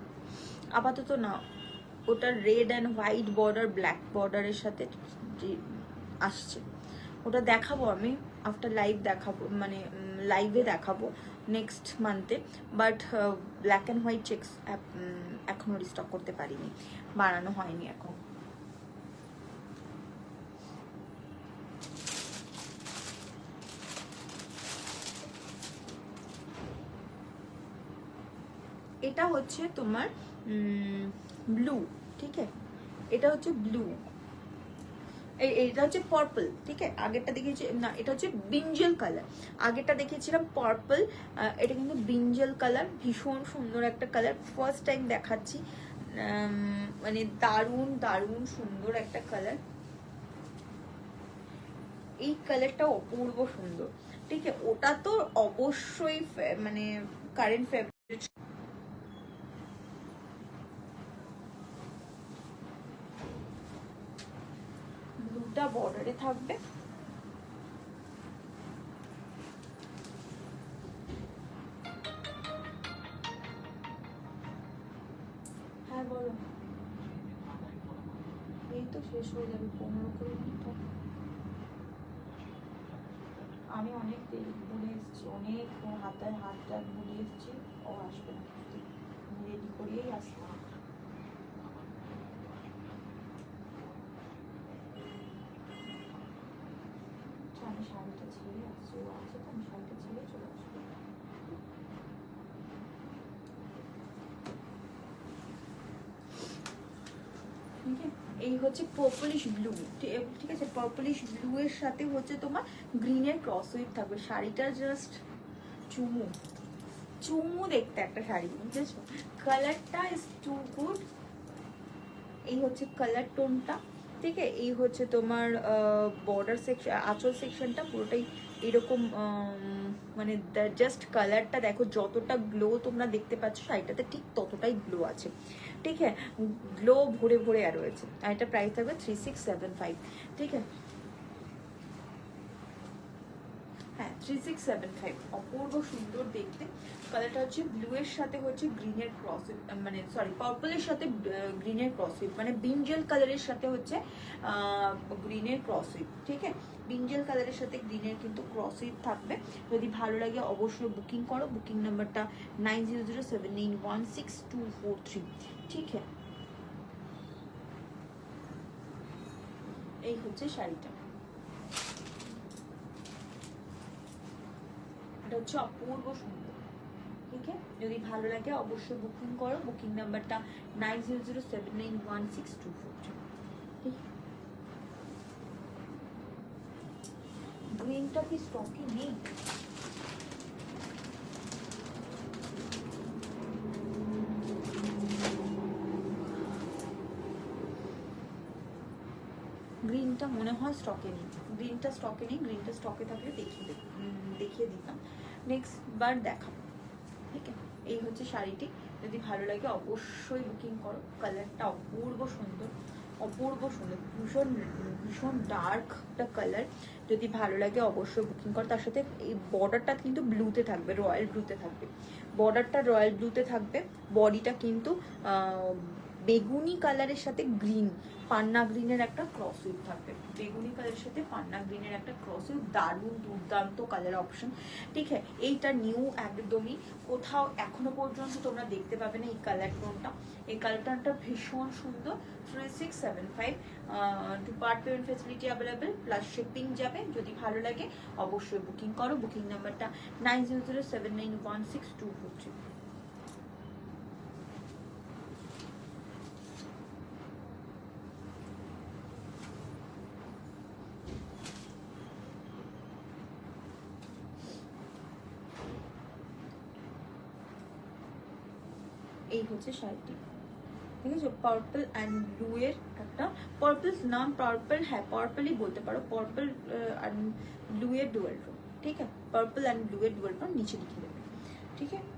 আপাতত না, ওটা red and white border black বর্ডারের সাথে আসছে, ওটা দেখাবো আমি আফটার লাইভ, দেখাবো মানে লাইভে দেখাবো নেক্সট মান্থে। But black and white checks এখনো রিস্টক করতে পারিনি, বানানো হয়নি এখন। এটা হচ্ছে তোমার ব্লু, ঠিক আছে, এটা হচ্ছে ব্লু, এটা হচ্ছে পার্পল, ঠিক আছে। আগেরটা দেখিয়েছি না, এটা হচ্ছে ব্রিঞ্জল কালার, আগেরটা দেখিয়েছিলাম পার্পল, এটা কিন্তু ব্রিঞ্জল কালার, ভীষণ সুন্দর একটা কালার, ফার্স্ট টাইম দেখাচ্ছি, মানে দারুণ দারুণ সুন্দর একটা কালার। এই কালারটা অপূর্ব সুন্দর, ঠিক আছে। ওটা তো অবশ্যই মানে কারেন্ট ফেভারিট। ব্লুটা বর্ডারে থাকবে, হ্যাঁ বলো। এই তো শেষ হয়ে যাবে 15 করে মিনিট। আমি অনেক বলে এসেছি, অনেক হাতায় হাতটা বলে এসেছি, ও আসবে না, আমি রেডি করিয়েই আসলাম। আমি শাড়িটা ছেড়ে আসছি, ও আছে তো আমি শাড়িটা ছেড়ে চলে আসবো। এই হচ্ছে পার্পলিশ ব্লু, ঠিক আছে। পার্পলিশ ব্লু এর সাথে হচ্ছে তোমার গ্রিনের ক্রস উইথ থাকবে। শাড়িটা জাস্ট চুমু চুমু দেখতে একটা শাড়ি, বুঝেছো? কালারটা ইজ টু গুড। এই হচ্ছে কালার টোনটা, ঠিক আছে। এই হচ্ছে তোমার বর্ডার সেকশন, আঁচল সেকশনটা পুরোটাই এরকম, মানে জাস্ট কালারটা দেখো, যতটা গ্লো তোমরা দেখতে পাচ্ছ শাড়িটাতে ঠিক ততটাই গ্লো আছে, ঠিক আছে। গ্লো ভরে ভরে আর রয়েছে। আর এটা প্রাইস থাকবে 3675, ঠিক আছে। হ্যাঁ 3675, অপূর্ব সুন্দর দেখতে। কালারটা হচ্ছে ব্লু এর সাথে হচ্ছে গ্রিনের ক্রস, মানে সরি পার্পলের সাথে গ্রিনের ক্রস, মানে ব্রিঞ্জাল কালারের সাথে হচ্ছে গ্রিনের ক্রস, ঠিক আছে। ব্রিঞ্জাল কালারের সাথে গ্রিনের কিন্তু ক্রস থাকবে। যদি ভালো লাগে অবশ্যই বুকিং করো। বুকিং নাম্বারটা 9007916243, ঠিক আছে। এই হচ্ছে শাড়িটা, এটা হচ্ছে অপূর্ব সুন্দর, ঠিক আছে। যদি ভালো লাগে অবশ্যই বুকিং করো। বুকিং নাম্বারটা 9007916243, ঠিক। গ্রিনটা কি স্টকে নেই? গ্রিনটা মনে হয় স্টকে নেই, গ্রিনটা স্টকে নেই। গ্রিনটা স্টকে থাকলে দেখিয়ে দিতাম, নেক্সট বার দেখাবো, ঠিক আছে। এই হচ্ছে শাড়িটি, যদি ভালো লাগে অবশ্যই বুকিং করো। কালারটা অপূর্ব সুন্দর, অপূর্ব সুন্দর, ভীষণ ভীষণ ডার্ক একটা কালার। যদি ভালো লাগে অবশ্যই বুকিং করো। তার সাথে এই বর্ডারটা কিন্তু ব্লুতে থাকবে, রয়্যাল ব্লুতে থাকবে। বর্ডারটা রয়্যাল ব্লুতে থাকবে। বডিটা কিন্তু বেগুনি কালারের সাথে গ্রিন, পান্না গ্রিনের একটা ক্রস উইথ থাকবে। বেগুনি কালারের সাথে পান্না গ্রিনের একটা ক্রস উইথ, দারুণ দুর্দান্ত কালার অপশন, ঠিক আছে। এইটা নিউ একদমই, কোথাও এখনো পর্যন্ত তোমরা দেখতে পাবে না এই কালার টোনটা। এই কালার টোনটা ভীষণ সুন্দর। 3675, two part payment facility available, plus shipping যাবে। যদি ভালো লাগে অবশ্যই বুকিং করো। বুকিং নাম্বারটা 9007916243। এই হচ্ছে শাড়িটি, ঠিক আছে। পার্পল অ্যান্ড ব্লু এর একটা, পার্পল নাম পার্পল, হ্যাঁ পার্পলই বলতে পারো। পার্পল অ্যান্ড ব্লু এর ডুয়েল টোন, ঠিক আছে। পার্পল অ্যান্ড ব্লু এর ডুয়েল টোন নিচে লিখে দেবে, ঠিক আছে।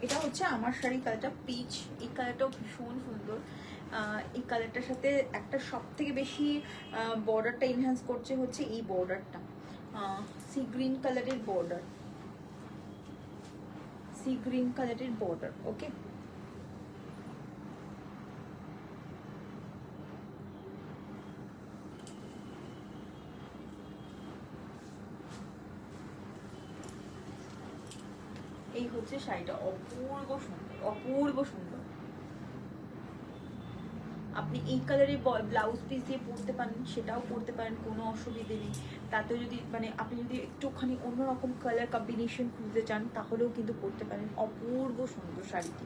এটা হচ্ছে আমার শাড়ি, কালারটা পিচ। এই কালারটাও ভীষণ সুন্দর। এই কালারটার সাথে একটা সব থেকে বেশি বর্ডারটা এনহ্যান্স করছে হচ্ছে এই বর্ডারটা, সি গ্রিন কালারের বর্ডার, সি গ্রিন কালারের বর্ডার, ওকে। এই হচ্ছে শাড়িটা, অপূর্ব সুন্দর, অপূর্ব সুন্দর। আপনি এই কালারের ব্লাউজ পিস দিয়ে পরতে পারেন, সেটাও পরতে পারেন, কোনো অসুবিধে নেই। তাতেও যদি মানে আপনি যদি একটুখানি অন্যরকম কালার কম্বিনেশন খুঁজতে চান তাহলেও কিন্তু পরতে পারেন। অপূর্ব সুন্দর শাড়িটি,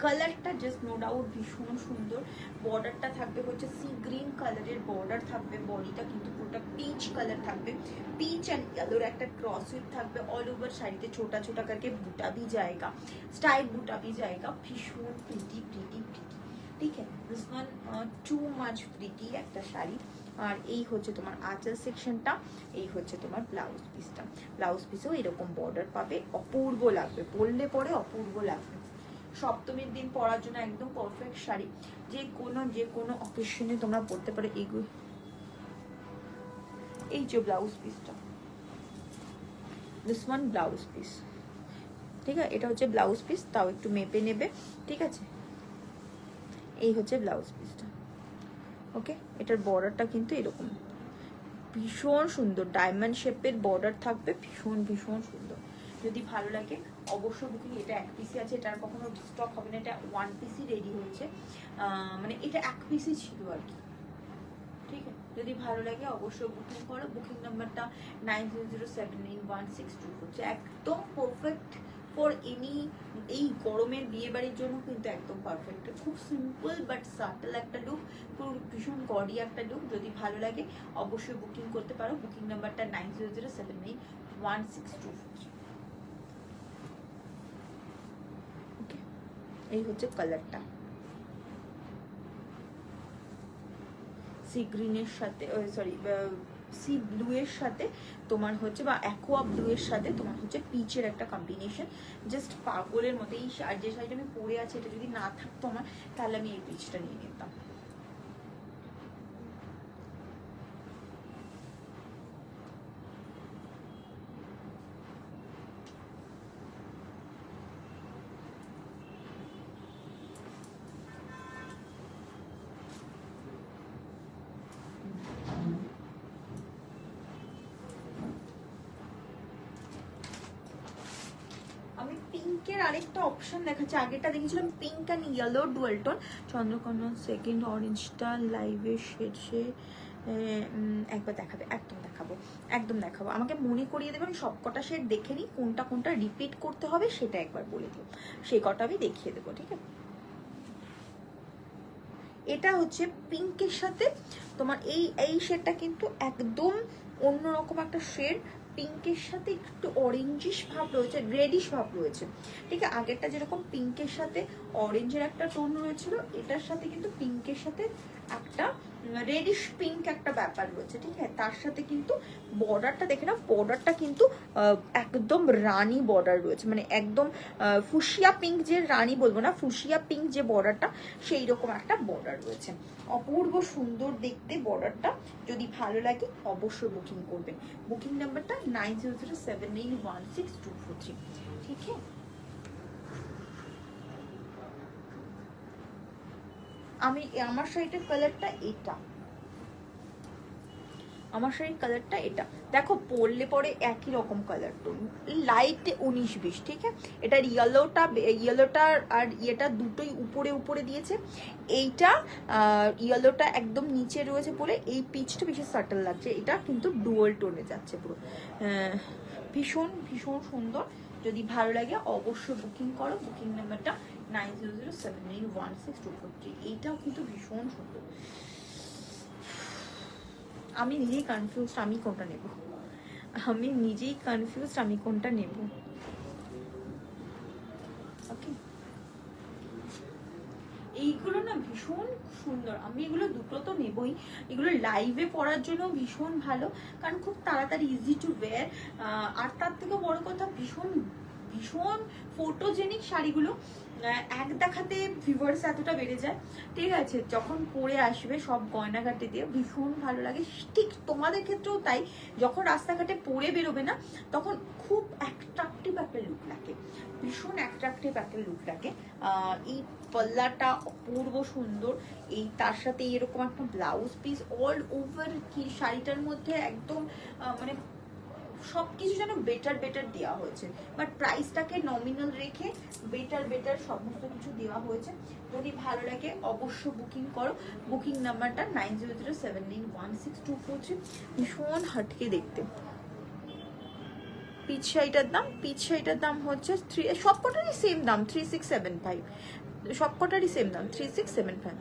কালারটা জাস্ট নো ডাউট ভীষণ সুন্দর। বর্ডারটা থাকবে হচ্ছে সি গ্রিন কালারের বর্ডার থাকবে, বডিটা কিন্তু পুরোটা পিচ কালার থাকবে, পিচ অ্যান্ড येलोर একটা ক্রস উইথ থাকবে। অল ওভার শাড়িতে ছোটা ছোটা करके বুটা भी जाएगा, स्टाइल বুটা भी जाएगा। ভীষণ প্রিটি প্রিটি প্রিটি, ঠিক আছে। This one too much pretty একটা শাড়ি। আর এই হচ্ছে তোমার আঁচল সেকশনটা, এই হচ্ছে তোমার ব্লাউজ পিসটা। ব্লাউজ পিসেও এরকম বর্ডার পাবে, অপূর্ব লাগবে, পরলে পরে অপূর্ব লাগবে। সপ্তমীর দিন পরার জন্য একদম পারফেক্ট শাড়ি, যে কোনো অকেশনে তোমরা পরতে পারো। এগুলো এই যে ব্লাউজ পিসটা, দিস ওয়ান ব্লাউজ পিস, ঠিক আছে। এটা হচ্ছে ব্লাউজ পিস, তাও একটু মেপে নেবে, ঠিক আছে। এই হচ্ছে ব্লাউজ পিসটা, ওকে। এটার বর্ডারটা কিন্তু এরকম ভীষণ সুন্দর, ডায়মন্ড শেপের বর্ডার থাকবে, ভীষণ ভীষণ সুন্দর। যদি ভালো লাগে অবশ্যই বুকিং। এটা এক পিসই আছে, এটা আর কখনো স্টক হবে না, এটা ওয়ান পিসই রেডি হয়েছে, মানে এটা এক পিসই ছিল আর কি, ঠিক আছে। যদি ভালো লাগে অবশ্যই বুকিং করো। বুকিং নাম্বারটা 90079162 হচ্ছে, একদম পারফেক্ট ফর এনি। এই গরমের বিয়ে বাড়ির জন্য কিন্তু একদম পারফেক্ট। খুব সিম্পল বাট সাটল একটা লুক, পুরো ভীষণ গডি একটা লুক। যদি ভালো লাগে অবশ্যই বুকিং করতে পারো। বুকিং নাম্বারটা 90079162 ওকে। এই হচ্ছে কালারটা, সি গ্রিনের সাথে সরি সি ব্লু এর সাথে তোমার হচ্ছে বা অ্যাকোয়া ব্লু এর সাথে তোমার হচ্ছে পিচের একটা কম্বিনেশন, জাস্ট পাগলের মতো। এই যে শাড়িটা আমি পরে আছি এটা যদি না থাকতো আমার, তাহলে আমি এই পিচটা নিয়ে নিতাম। আমি পিঙ্কের আরেকটা অপশন দেখাচ্ছি, আগেটা দেখেছিলাম pink and yellow dual tone. Chandrakona second অরেঞ্জটা লাইভে শেষে একবার দেখাবে, একদম দেখাবো, একদম দেখাবো। আমাকে মনে করিয়ে দেবেন, সব কটা শেড দেখে নিই, কোনটা কোনটা রিপিট করতে হবে সেটা একবার বলে দেবো, সেই কটা আমি দেখিয়ে দেবো, ঠিক আছে। এটা হচ্ছে পিঙ্কের সাথে তোমার এই শেডটা কিন্তু একদম অন্যরকম একটা শেড, পিঙ্কের সাথে একটু অরেঞ্জিশ ভাব রয়েছে, রেডিশ ভাব রয়েছে, ঠিক আছে। আগেরটা যেরকম পিঙ্কের সাথে অরেঞ্জের একটা টোন রয়েছিল, এটার সাথে কিন্তু পিঙ্কের সাথে একটা রেডিশ পিঙ্ক একটা ব্যাপার রয়েছে, ঠিক আছে। তার সাথে কিন্তু বর্ডারটা দেখে না, বর্ডারটা কিন্তু একদম রানী বর্ডার রয়েছে, মানে একদম ফুসিয়া পিঙ্ক, যে রানী বলবো না, ফুসিয়া পিঙ্ক যে বর্ডারটা, সেই রকম একটা বর্ডার রয়েছে। অপূর্ব সুন্দর দেখতে বর্ডারটা। যদি ভালো লাগে অবশ্যই বুকিং করবেন। বুকিং নাম্বারটা 9007916243, ঠিক আছে। আমার শাড়িটার কালারটা এটা, আমার শাড়ির কালারটা এটা দেখো, পরলে পরে একই রকম কালার টোন, লাইট 19-20, ঠিক আছে। এটার ইয়েলোটা আর ইয়েটা দুটোই উপরে উপরে দিয়েছে, এইটা ইয়েলোটা একদম নিচে রয়েছে বলে এই পিচটা বেশি সাটল লাগছে, এটা কিন্তু ডুয়াল টোনে যাচ্ছে পুরো, ভীষণ ভীষণ সুন্দর। যদি ভালো লাগে অবশ্যই বুকিং করো। বুকিং নাম্বারটা 9007916243, এইটাও কিন্তু ভীষণ সুন্দর। আমি নিজেই কনফিউজড আমি কোনটা নেব, আমি নিজেই কনফিউজড আমি কোনটা নেব, ওকে। এইগুলো না ভীষণ সুন্দর, আমি এগুলো দুটো তো নেবই। এগুলো লাইভে পরার জন্য ভীষণ ভালো, কারণ খুব তাড়াতাড়ি ইজি টু ওয়্যার, আর তার থেকে বড় কথা ভীষণ ভীষণ ফটোজেনিক শাড়িগুলো। এক দেখাতে ভিউয়ার্স এতটা বেড়ে যায়, ঠিক আছে। যখন পরে আসবে সব গয়নাঘাটে দিয়ে ভীষণ ভালো লাগে, ঠিক তোমাদের ক্ষেত্রেও তাই। যখন রাস্তাঘাটে পরে বেরোবে না, তখন খুব অ্যাট্রাকটিভ একটা লুক লাগে, ভীষণ অ্যাট্রাকটিভ একটা লুক লাগে। এই পাল্লাটা অপূর্ব সুন্দর, এই তার সাথে এরকম একটা ব্লাউজ পিস অল ওভার কি শাড়িটার মধ্যে একদম মানে সব কিছু যেন বেটার বেটার দেওয়া হয়েছে, বাট প্রাইসটাকে নমিনাল রেখে বেটার বেটার সমস্ত কিছু দেওয়া হয়েছে। যদি ভালো লাগে অবশ্য বুকিং করো। বুকিং নাম্বারটা 9007916243। ভীষণ হাটকে দেখতে। পিচ শাড়িটার দাম হচ্ছে সবকটারই সেম দাম 3675, সবকটারই সেম দাম 3675।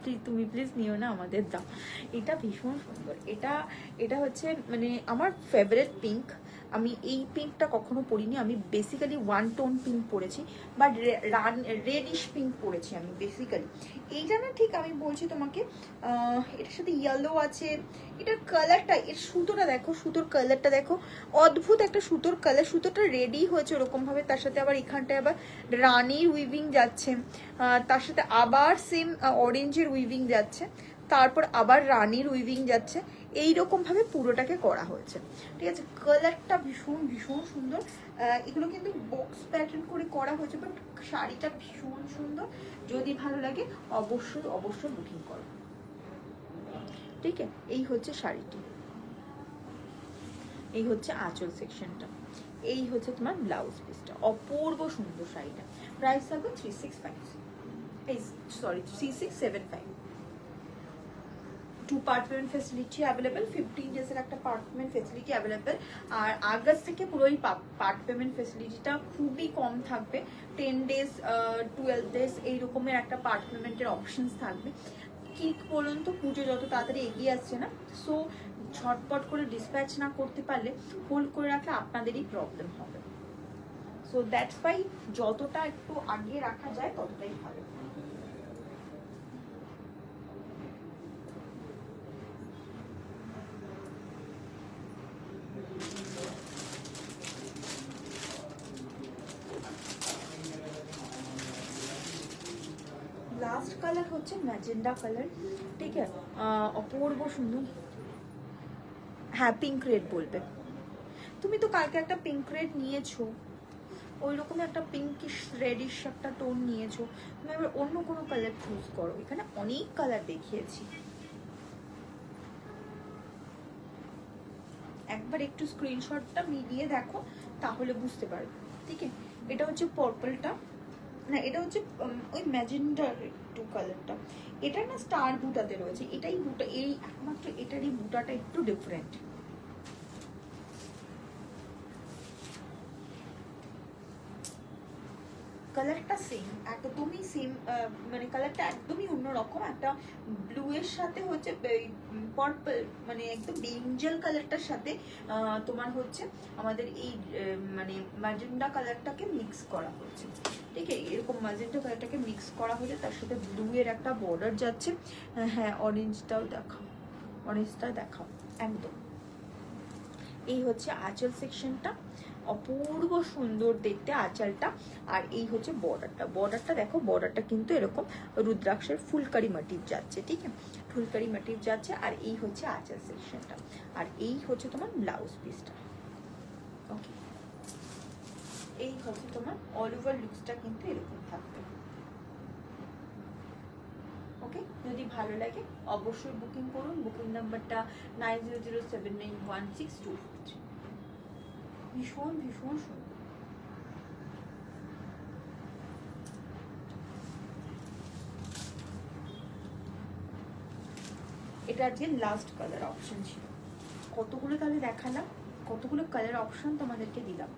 প্লিজ তুমি প্লিজ নিও না, আমাদের দাও। এটা ভীষণ সুন্দর, এটা হচ্ছে মানে আমার ফেভারিট পিঙ্ক। আমি এই পিঙ্কটা কখনো পরিনি, আমি বেসিক্যালি ওয়ান টোন পিঙ্ক পরেছি, বাট রেডিশ পিঙ্ক পরেছি আমি বেসিক্যালি। এইটা না ঠিক আমি বলছি তোমাকে, এটার সাথে ইয়েলো আছে। এটার কালারটা, এর সুতোটা দেখো, সুতোর কালারটা দেখো, অদ্ভুত একটা সুতোর কালার। সুতোটা রেডি হয়েছে ওরকমভাবে, তার সাথে আবার এখানটায় আবার রানির উইভিং যাচ্ছে, তার সাথে আবার সেম অরেঞ্জের উইভিং যাচ্ছে, তারপর আবার রানির উইভিং যাচ্ছে, এইরকম ভাবে পুরোটাকে করা হয়েছে। ঠিক আছে, কালারটা ভীষণ ভীষণ সুন্দর। এগুলো কিন্তু বক্স প্যাটার্ন করে করা হয়েছে, বাট শাড়িটা ভীষণ সুন্দর। যদি ভালো লাগে অবশ্যই অবশ্যই বুকিং করো। ঠিক আছে, এই হচ্ছে শাড়িটি, এই হচ্ছে আঁচল সেকশনটা, এই হচ্ছে তোমার ব্লাউজ পিসটা। অপূর্ব সুন্দর শাড়িটা। প্রাইস থাকবে 365, এই sorry 3675। 2 part payment facility available, 15 ডেজের একটা পার্ট পেমেন্ট ফেসিলিটি অ্যাভেলেবেল। আর আগস্ট থেকে পুরো এই পার্ট পেমেন্ট ফেসিলিটিটা খুবই কম থাকবে। 10 ডেজ 12 ডেজ এই রকমের একটা পার্ট পেমেন্টের অপশনস থাকবে। কি বলুন তো, পুজো যত তাড়াতাড়ি এগিয়ে আসছে না, সো ঝটপট করে ডিসপ্যাচ না করতে পারলে হোল্ড করে রাখলে আপনাদেরই প্রবলেম হবে। সো দ্যাটস ওয়াই যতটা একটু আগে রাখা যায় ততটাই ভালো। লাস্ট কালার হচ্ছে ম্যাজেন্ডা কালার। ঠিক আছে, অপূর্ব সুন্দর। হ্যাঁ, পিঙ্ক রেড বলবে। তুমি তো কালকে একটা পিঙ্ক রেড নিয়েছো, ওই রকম একটা পিঙ্কিশ রেডিশ একটা টোন নিয়েছো। তুমি এবার অন্য কোনো কালার চুজ করো, এখানে অনেক কালার দেখিয়েছি। একবার একটু স্ক্রিনশটটা মিলিয়ে দেখো, তাহলে বুঝতে পারবে। ঠিক আছে, এটা হচ্ছে পার্পলটা, না এটা হচ্ছে ওই ম্যাজেন্ডার একটু কালারটা। এটা না স্টার বুটাতে রয়েছে, এটাই বুটা, এই একমাত্র এটারই বুটাটা একটু ডিফারেন্ট। কালারটা সেম, একদমই সেম, মানে কালারটা একদমই অন্যরকম। একটা ব্লু এর সাথে হচ্ছে পার্পল, মানে একদম এঞ্জেল কালারটার সাথে তোমার হচ্ছে আমাদের এই মানে ম্যাজেন্ডা কালারটাকে মিক্স করা হচ্ছে। ঠিক আছে, এরকম ম্যাজেন্ডা কালারটাকে মিক্স করা হয়েছে, তার সাথে ব্লু এর একটা বর্ডার যাচ্ছে। হ্যাঁ, অরেঞ্জটাও দেখাও, অরেঞ্জটা দেখাও একদম। এই হচ্ছে আঁচল সেকশনটা, অপূর্ব সুন্দর দেখতে আঁচলটা। আর এই হচ্ছে বর্ডারটা দেখো, বর্ডারটা কিন্তু এরকম রুদ্রাক্ষের ফুলকারি মোটিভ যাচ্ছে। ঠিক আছে, ফুলকারি মোটিভ যাচ্ছে। আর এই হচ্ছে আঁচল সেকশনটা, আর এই হচ্ছে তোমার ব্লাউজ পিসটা। ওকে, এই হচ্ছে তোমার অল ওভার লুকসটা কিন্তু এরকম থাকবে। ওকে, যদি ভালো লাগে অবশ্যই বুকিং করুন। বুকিং নাম্বারটা 9007916243। ভীষণ ভীষণ সুন্দর। এটা আজকে লাস্ট কালার অপশন ছিল। কতগুলো তাহলে দেখালাম, কতগুলো কালার অপশন তোমাদেরকে দিলাম।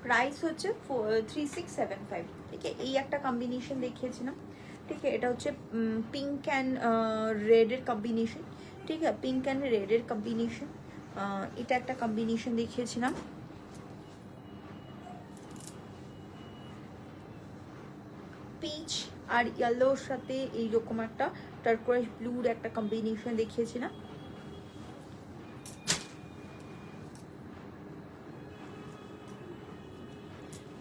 প্রাইস হচ্ছে 3675। ঠিক আছে, এই একটা কম্বিনেশন দেখিয়েছিলাম। ঠিক আছে, এটা হচ্ছে পিঙ্ক অ্যান্ড রেডের কম্বিনেশন। ঠিক আছে, পিঙ্ক অ্যান্ড রেডের কম্বিনেশন, এটা একটা কম্বিনেশন দেখিয়েছিলাম। পিচ আর ইয়েলোর সাথে এইরকম একটা টার্কোয়েজ ব্লুর একটা কম্বিনেশন দেখিয়েছি না।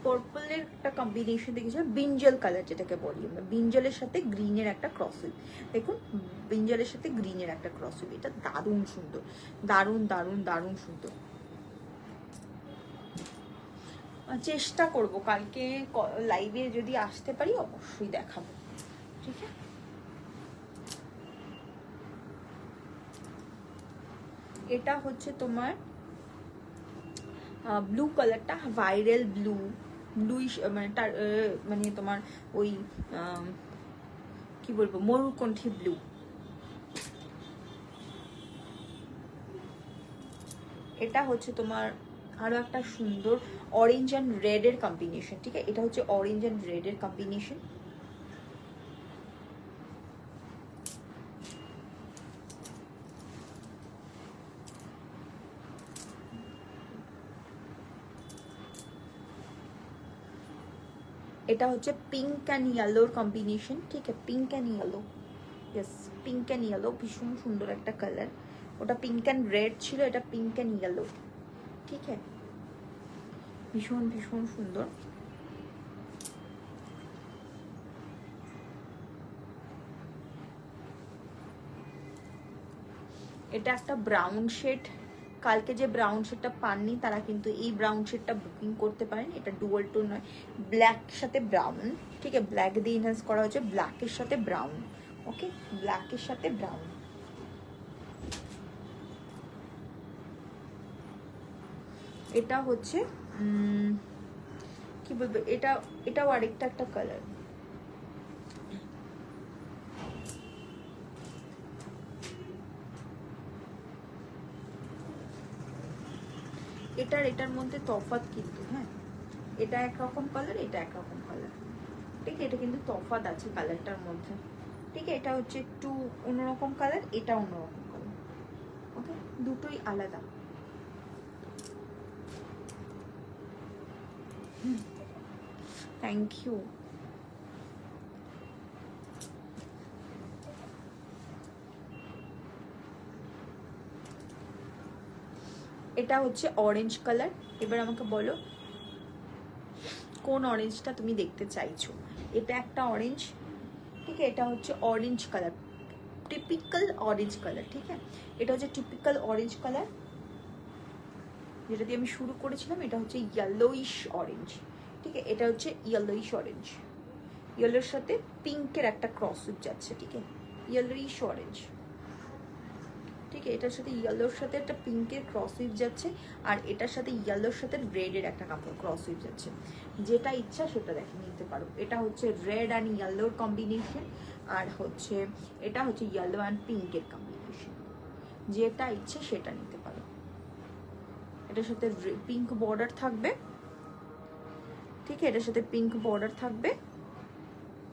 পার্পলের একটা কম্বিনেশন দেখেছি, ব্রিঞ্জল কালার যেটাকে বলি আমরা, ব্রিঞ্জলের সাথে গ্রিনের একটা ক্রসিং। দেখুন ব্রিঞ্জলের সাথে গ্রিনের একটা ক্রসিং, এটা দারুণ সুন্দর, দারুণ দারুণ দারুণ সুন্দর। চেষ্টা করব কালকে লাইভে যদি আসতে পারি অবশ্যই দেখাবো, ঠিক আছে। এটা হচ্ছে তোমার ব্লু কালারটা, ভাইরাল ব্লু, ব্লুইশ মানে মানে তোমার ওই কি বলবো, মরুকণ্ঠী ব্লু। এটা হচ্ছে তোমার আরো একটা সুন্দর অরেঞ্জ অ্যান্ড রেড এর কম্বিনেশন, ঠিক আছে। এটা হচ্ছে অরেঞ্জ অ্যান্ড রেড এর কম্বিনেশন। এটা হচ্ছে পিঙ্ক অ্যান্ড ইয়েলোর কম্বিনেশন, ঠিক আছে, pink and yellow, yes pink and yellow, ভীষণ সুন্দর একটা কালার। ওটা পিঙ্ক অ্যান্ড রেড ছিল, এটা পিঙ্ক অ্যান্ড ইয়েলো, ঠিক আছে, ভীষণ ভীষণ সুন্দর। এটা একটা ব্রাউন শেড, কালকে যে ব্রাউন শেডটা পাননি তারা কিন্তু এই ব্রাউন শেডটা বুকিং করতে পারেন। এটা ডুয়াল টোন নয়, ব্ল্যাক সাথে ব্রাউন, ঠিক আছে, ব্ল্যাক দিয়ে ইনহ্যান্স করা হয়েছে, ব্ল্যাকের সাথে ব্রাউন, ওকে, ব্ল্যাকের সাথে ব্রাউন। এটা হচ্ছে কি বলবো, এটাও আরেকটা একটা কালার। এটার মধ্যে তফাৎ কিন্তু, হ্যাঁ, এটা একরকম কালার, এটা একরকম কালার, ঠিক আছে, এটা কিন্তু তফাৎ আছে কালারটার মধ্যে, ঠিক আছে। এটা হচ্ছে একটু অন্যরকম কালার, এটা অন্যরকম কালার, ওকে, দুটোই আলাদা। Thank you. এটা হচ্ছে অরেঞ্জ কালার। এবার আমাকে বলো কোন অরেঞ্জটা তুমি দেখতে চাইছো। এটা একটা অরেঞ্জ, ঠিক আছে, এটা হচ্ছে orange colour, typical orange colour, ঠিক আছে। এটা হচ্ছে টিপিক্যাল অরেঞ্জ কালার, যেটা দিয়ে আমি শুরু করেছিলাম। এটা হচ্ছে ইয়েলোইশ অরেঞ্জ, ঠিক আছে, এটা হচ্ছে ইয়েলোইশ অরেঞ্জ, ইয়েলোর সাথে পিঙ্কের একটা ক্রস যাচ্ছে, ঠিক আছে, ইয়েলোইশ অরেঞ্জ, ঠিক আছে। এটার সাথে ইয়েলোর সাথে একটা পিঙ্কের ক্রস উইভ যাচ্ছে, আর এটার সাথে ইয়েলোর সাথে রেডের একটা কাপড় ক্রস উইভ যাচ্ছে, যেটা ইচ্ছা সেটা দেখে নিতে পারো। এটা হচ্ছে রেড অ্যান্ড ইয়েলোর কম্বিনেশন, আর হচ্ছে এটা হচ্ছে ইয়েলো অ্যান্ড পিঙ্কের কম্বিনেশন, যেটা ইচ্ছে সেটা নিতে পারো। এটার সাথে পিঙ্ক বর্ডার থাকবে, ঠিক আছে, এটার সাথে পিঙ্ক বর্ডার থাকবে,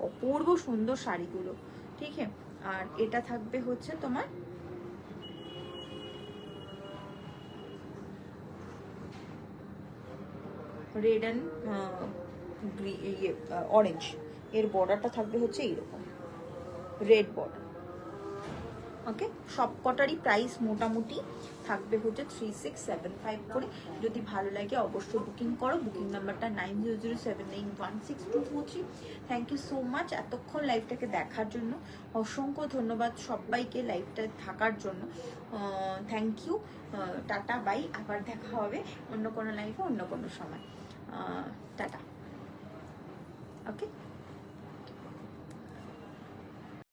অপূর্ব সুন্দর শাড়িগুলো, ঠিক আছে। আর এটা থাকবে হচ্ছে তোমার রেড অ্যান্ড অরেঞ্জ, এর বর্ডারটা থাকবে হচ্ছে এইরকম রেড বর্ডার, ওকে। সব কটারই প্রাইস মোটামুটি থাকবে হচ্ছে 3675 করে। যদি ভালো লাগে অবশ্যই বুকিং করো। বুকিং নাম্বারটা 9007916243। থ্যাংক ইউ সো মাচ এতক্ষণ লাইভটাকে দেখার জন্য, অসংখ্য ধন্যবাদ সবাইকে লাইভটা থাকার জন্য, থ্যাংক ইউ। টাটা বাই, আবার দেখা হবে অন্য কোনো লাইভে অন্য কোনো সময়।